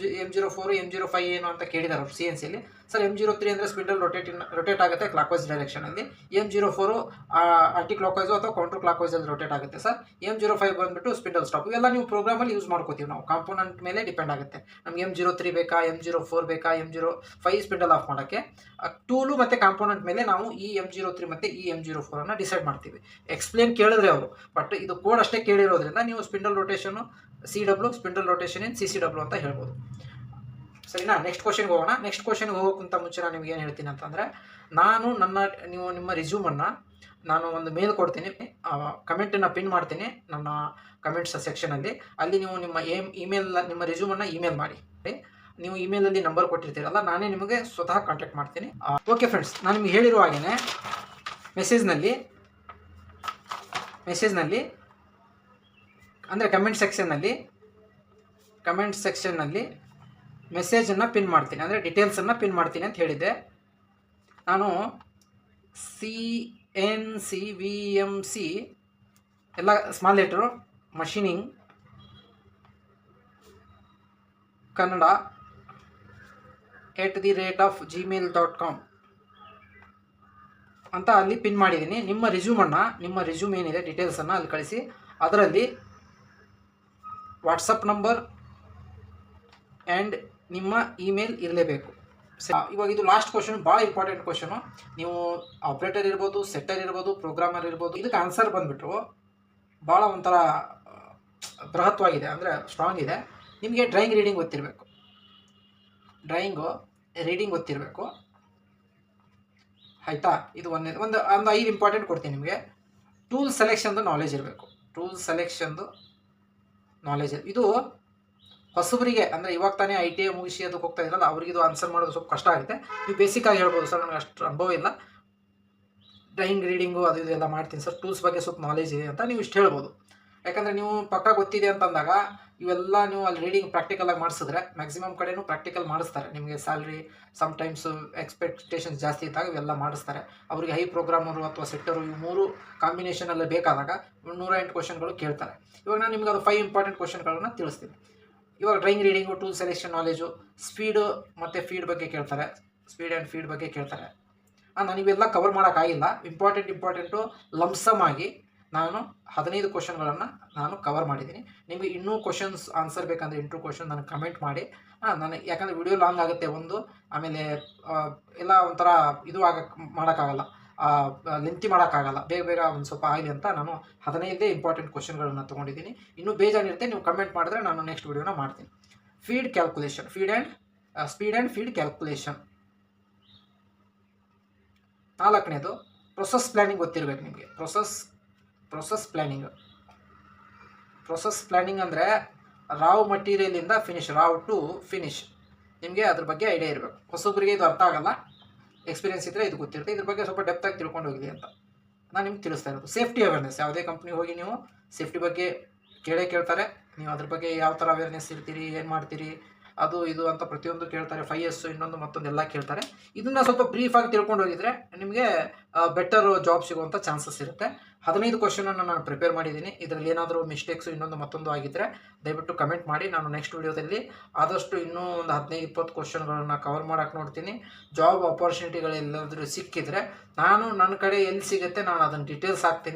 M04 M05 ಏನು ಅಂತ ಕೇಳಿದ್ದಾರೆ ಅವರು CNCಯಲ್ಲಿ. ಸರ್ M03 ಅಂದರೆ ಸ್ಪಿಂಡಲ್ ರೊಟೇಟ್ ಆಗುತ್ತೆ ಕ್ಲಾಕ್ ವೈಸ್ ಡೈರೆಕ್ಷನಲ್ಲಿ. M04 ಆಂಟಿ ಕ್ಲಾಕ್ ವೈಸು ಅಥವಾ ಕೌಂಟರ್ ಕ್ಲಾಕ್ ವೈಸಲ್ಲಿ ರೊಟೇಟ್ ಆಗುತ್ತೆ ಸರ್. M05 ಬಂದುಬಿಟ್ಟು ಸ್ಪಿಂಡಲ್ ಸ್ಟಾಪ್. ಇವೆಲ್ಲ ನೀವು ಪ್ರೋಗ್ರಾಮಲ್ಲಿ ಯೂಸ್ ಮಾಡ್ಕೋತೀವಿ ನಾವು, ಕಾಂಪೋನೆಂಟ್ ಮೇಲೆ ಡಿಪೆಂಡ್ ಆಗುತ್ತೆ. ನಮ್ಗೆ M03 ಬೇಕಾ, M04 ಬೇಕಾ, M05 ಸ್ಪಿಂಡಲ್ ಆಫ್ ಮಾಡೋಕ್ಕೆ ಟೂಲು ಮತ್ತು ಕಾಂಪೋನೆಂಟ್ ಮೇಲೆ ನಾವು ಈ M03 ಮತ್ತು ಈ M04 ಅನ್ನು ಡಿಸೈಡ್ ಮಾಡ್ತೀವಿ. ಎಕ್ಸ್ಪ್ಲೇನ್ ಕೇಳಿದ್ರೆ ಅವರು, ಬಟ್ ಇದು ಕೋಡ್ ಅಷ್ಟೇ ಕೇಳಿರೋದ್ರಿಂದ ನೀವು ಸ್ಪಿಂಡಲ್ ರೊಟೇಷನು CW, ಸ್ಪಿಂಡಲ್ ರೊಟೇಷನ್ ಇನ್ CCW ಅಂತ ಹೇಳ್ಬೋದು. ಸರಿನಾ? ನೆಕ್ಸ್ಟ್ ಕ್ವಶನ್ಗೆ ಹೋಗೋಣ. ನೆಕ್ಸ್ಟ್ ಕ್ವಶನ್ಗೆ ಹೋಗೋಕ್ಕಿಂತ ಮುಂಚೆ ನಾನು ನಿಮ್ಗೆ ಏನು ಹೇಳ್ತೀನಿ ಅಂತಂದರೆ, ನೀವು ನಿಮ್ಮ ರಿಸ್ಯೂಮನ್ನು ನಾನು ಒಂದು ಮೇಲ್ ಕೊಡ್ತೀನಿ, ಕಮೆಂಟನ್ನು ಪಿನ್ ಮಾಡ್ತೀನಿ ನನ್ನ ಕಮೆಂಟ್ಸ್ ಸೆಕ್ಷನಲ್ಲಿ. ಅಲ್ಲಿ ನೀವು ನಿಮ್ಮ ನಿಮ್ಮ ರಿಸ್ಯೂಮನ್ನು ಇಮೇಲ್ ಮಾಡಿ. ನೀವು ಇಮೇಲಲ್ಲಿ ನಂಬರ್ ಕೊಟ್ಟಿರ್ತೀರಲ್ಲ, ನಾನೇ ನಿಮಗೆ ಸ್ವತಃ ಕಾಂಟ್ಯಾಕ್ಟ್ ಮಾಡ್ತೀನಿ. ಓಕೆ ಫ್ರೆಂಡ್ಸ್, ನಾನು ನಿಮ್ಗೆ ಹೇಳಿರುವ ಹಾಗೆಯೇ ಮೆಸೇಜ್ನಲ್ಲಿ ಅಂದರೆ ಕಮೆಂಟ್ ಸೆಕ್ಷನ್ನಲ್ಲಿ ಮೆಸೇಜನ್ನು ಪಿನ್ ಮಾಡ್ತೀನಿ, ಅಂದರೆ ಡೀಟೇಲ್ಸನ್ನು ಪಿನ್ ಮಾಡ್ತೀನಿ ಅಂತ ಹೇಳಿದ್ದೆ. ನಾನು CNCVMC ಎಲ್ಲ small letter, machining Kannada @gmail.com ಅಂತ ಅಲ್ಲಿ ಪಿನ್ ಮಾಡಿದ್ದೀನಿ. ನಿಮ್ಮ ರಿಸ್ಯೂಮ್ ಏನಿದೆ ಡೀಟೇಲ್ಸನ್ನು ಅಲ್ಲಿ ಕಳಿಸಿ. ಅದರಲ್ಲಿ ವಾಟ್ಸಪ್ ನಂಬರ್ ಆ್ಯಂಡ್ ನಿಮ್ಮ ಇಮೇಲ್ ಇರಲೇಬೇಕು. ಇವಾಗ ಇದು ಲಾಸ್ಟ್ ಕ್ವಶನ್, ಭಾಳ ಇಂಪಾರ್ಟೆಂಟ್ ಕ್ವಶನು. ನೀವು ಆಪ್ರೇಟರ್ ಇರ್ಬೋದು, ಸೆಟ್ಟರ್ ಇರ್ಬೋದು, ಪ್ರೋಗ್ರಾಮರ್ ಇರ್ಬೋದು. ಇದಕ್ಕೆ ಆನ್ಸರ್ ಬಂದುಬಿಟ್ಟು ಭಾಳ ಒಂಥರ ಬೃಹತ್ವಾಗಿದೆ, ಅಂದರೆ ಸ್ಟ್ರಾಂಗ್ ಇದೆ. ನಿಮಗೆ ಡ್ರಾಯಿಂಗ್ ರೀಡಿಂಗ್ ಗೊತ್ತಿರಬೇಕು ಆಯಿತಾ? ಇದು ಒಂದು 5 ಇಂಪಾರ್ಟೆಂಟ್ ಕೊಡ್ತೀನಿ ನಿಮಗೆ. ಟೂಲ್ ಸೆಲೆಕ್ಷನ್ದು ನಾಲೆಜ್ ಇದು ಹೊಸಬರಿಗೆ, ಅಂದರೆ ಇವಾಗ ತಾನೇ ITI ಮುಗಿಸಿ ಅದಕ್ಕೆ ಹೋಗ್ತಾ ಇದ್ರಲ್ಲ, ಅವ್ರಿಗೆ ಇದು ಆನ್ಸರ್ ಮಾಡೋದು ಸ್ವಲ್ಪ ಕಷ್ಟ ಆಗುತ್ತೆ. ನೀವು ಬೇಸಿಕ್ಕಾಗಿ ಹೇಳ್ಬೋದು, ಸರ್ ನನಗೆ ಅಷ್ಟು ಅನುಭವ ಇಲ್ಲ, ಡ್ರಾಯಿಂಗ್ ರೀಡಿಂಗು ಅದು ಇದೆಲ್ಲ ಮಾಡ್ತೀನಿ ಸರ್, ಟೂಲ್ಸ್ ಬಗ್ಗೆ ಸ್ವಲ್ಪ ನಾಲೆಜ್ ಇದೆ ಅಂತ ನೀವು ಇಷ್ಟು ಹೇಳ್ಬೋದು. ಯಾಕಂದರೆ ನೀವು ಪಕ್ಕ ಗೊತ್ತಿದೆ ಅಂತಂದಾಗ ಇವೆಲ್ಲ ನೀವು ಅಲ್ಲಿ ರೀಡಿಂಗ್ ಪ್ರಾಕ್ಟಿಕಲಾಗಿ ಮಾಡಿಸಿದ್ರೆ, ಮ್ಯಾಕ್ಸಿಮಮ್ ಕಡೆಯೂ ಪ್ರಾಕ್ಟಿಕಲ್ ಮಾಡಿಸ್ತಾರೆ. ನಿಮಗೆ ಸ್ಯಾಲ್ರಿ ಸಮ್ಟೈಮ್ಸು ಎಕ್ಸ್ಪೆಕ್ಟೇಷನ್ಸ್ ಜಾಸ್ತಿ ಇದ್ದಾಗ ಇವೆಲ್ಲ ಮಾಡಿಸ್ತಾರೆ. ಅವರಿಗೆ ಹೈ ಪ್ರೋಗ್ರಾಮರು ಅಥವಾ ಸೆಟ್ಟರು ಇವು 3 ಕಾಂಬಿನೇಷನಲ್ಲಿ ಬೇಕಾದಾಗ 108 ಕ್ವಶನ್ಗಳು ಕೇಳ್ತಾರೆ. ಇವಾಗ ನಾನು ನಿಮ್ಗೆ ಅದು 5 ಇಂಪಾರ್ಟೆಂಟ್ ಕ್ವಶನ್ಗಳನ್ನು ತಿಳಿಸ್ತೀನಿ. ಇವಾಗ drawing reading, tool selection knowledge, speed ಮತ್ತು ಫೀಡ್ ಬಗ್ಗೆ ಕೇಳ್ತಾರೆ, ಸ್ಪೀಡ್ ಆ್ಯಂಡ್ ಫೀಡ್ ಬಗ್ಗೆ ಕೇಳ್ತಾರೆ. ನಾನು ಇವೆಲ್ಲ ಕವರ್ ಮಾಡೋಕ್ಕಾಗಿಲ್ಲ. ಇಂಪಾರ್ಟೆಂಟು ಲಂಸಮ್ ಆಗಿ ನಾನು 15 ಕ್ವಶನ್ಗಳನ್ನು ನಾನು ಕವರ್ ಮಾಡಿದ್ದೀನಿ. ನಿಮಗೆ ಇನ್ನೂ ಕ್ವಶನ್ಸ್ ಆನ್ಸರ್ ಬೇಕಂದರೆ ಇಂಟು ಕ್ವಶನ್ ನನಗೆ ಕಮೆಂಟ್ ಮಾಡಿ. ಯಾಕಂದರೆ ವಿಡಿಯೋ ಲಾಂಗ್ ಆಗುತ್ತೆ ಒಂದು, ಆಮೇಲೆ ಎಲ್ಲ ಒಂಥರ ಇದು ಮಾಡೋಕ್ಕಾಗಲ್ಲ, ಲೆಂತಿ ಮಾಡೋಕ್ಕಾಗಲ್ಲ, ಬೇಗ ಒಂದು ಸ್ವಲ್ಪ ಆಗಲಿ ಅಂತ ನಾನು 15 ಇಂಪಾರ್ಟೆಂಟ್ ಕ್ವಶನ್ಗಳನ್ನು ತೊಗೊಂಡಿದ್ದೀನಿ. ಇನ್ನೂ ಬೇಜಾನಿರುತ್ತೆ, ನೀವು ಕಮೆಂಟ್ ಮಾಡಿದ್ರೆ ನಾನು ನೆಕ್ಸ್ಟ್ ವಿಡಿಯೋನ ಮಾಡ್ತೀನಿ. Speed and feed calculation. 4ನೇದು ಪ್ರೊಸೆಸ್ ಪ್ಲ್ಯಾನಿಂಗ್ ಗೊತ್ತಿರಬೇಕು ನಿಮಗೆ. ಪ್ರೊಸೆಸ್ ಪ್ಲ್ಯಾನಿಂಗ್ ಅಂದರೆ ರಾವ್ ಮಟೀರಿಯಲಿಂದ ರಾವ್ ಟು ಫಿನಿಶ್. ನಿಮಗೆ ಅದ್ರ ಬಗ್ಗೆ ಐಡಿಯಾ ಇರಬೇಕು. ಹೊಸೊಬ್ಬರಿಗೆ ಇದು ಅರ್ಥ ಆಗಲ್ಲ, ಎಕ್ಸ್ಪೀರಿಯನ್ಸ್ ಇದ್ದರೆ ಇದು ಗೊತ್ತಿರುತ್ತೆ. ಇದ್ರ ಬಗ್ಗೆ ಸ್ವಲ್ಪ ಡೆಪ್ತಾಗಿ ತಿಳ್ಕೊಂಡು ಹೋಗಿದೆ ಅಂತ ನಾನು ನಿಮ್ಗೆ ತಿಳಿಸ್ತಾ ಇರೋದು. ಸೇಫ್ಟಿ ಅವೇರ್ನೆಸ್, ಯಾವುದೇ ಕಂಪ್ನಿ ಹೋಗಿ ನೀವು ಸೇಫ್ಟಿ ಬಗ್ಗೆ ಕೇಳ್ತಾರೆ. ನೀವು ಅದ್ರ ಬಗ್ಗೆ ಯಾವ ಥರ ಅವೇರ್ನೆಸ್ ಇರ್ತೀರಿ, ಏನು ಮಾಡ್ತೀರಿ, ಅದು ಇದು ಅಂತ ಪ್ರತಿಯೊಂದು ಕೇಳ್ತಾರೆ. 5S ಇನ್ನೊಂದು ಮತ್ತೊಂದೆಲ್ಲ ಕೇಳ್ತಾರೆ. ಇದನ್ನು ಸ್ವಲ್ಪ ಬ್ರೀಫಾಗಿ ತಿಳ್ಕೊಂಡು ಹೋಗಿದ್ರೆ ನಿಮಗೆ ಬೆಟರ್ ಜಾಬ್ ಸಿಗುವಂಥ ಚಾನ್ಸಸ್ ಇರುತ್ತೆ. 15 ಕ್ವಶನನ್ನು ನಾನು ಪ್ರಿಪೇರ್ ಮಾಡಿದ್ದೀನಿ. ಇದರಲ್ಲಿ ಏನಾದರೂ ಮಿಸ್ಟೇಕ್ಸು ಇನ್ನೊಂದು ಮತ್ತೊಂದು ಆಗಿದ್ದರೆ ದಯವಿಟ್ಟು ಕಮೆಂಟ್ ಮಾಡಿ. ನಾನು ನೆಕ್ಸ್ಟ್ ವಿಡಿಯೋದಲ್ಲಿ ಆದಷ್ಟು ಇನ್ನೂ ಒಂದು 15-20 ಕ್ವಶನ್ಗಳನ್ನು ಕವರ್ ಮಾಡೋಕ್ಕೆ ನೋಡ್ತೀನಿ. ಜಾಬ್ ಆಪರ್ಚುನಿಟಿಗಳೆಲ್ಲಾದರೂ ಸಿಕ್ಕಿದರೆ ನಾನು ನನ್ನ ಕಡೆ ಎಲ್ಲಿ ಸಿಗುತ್ತೆ ನಾನು ಅದನ್ನು ಡೀಟೇಲ್ಸ್ ಹಾಕ್ತೀನಿ.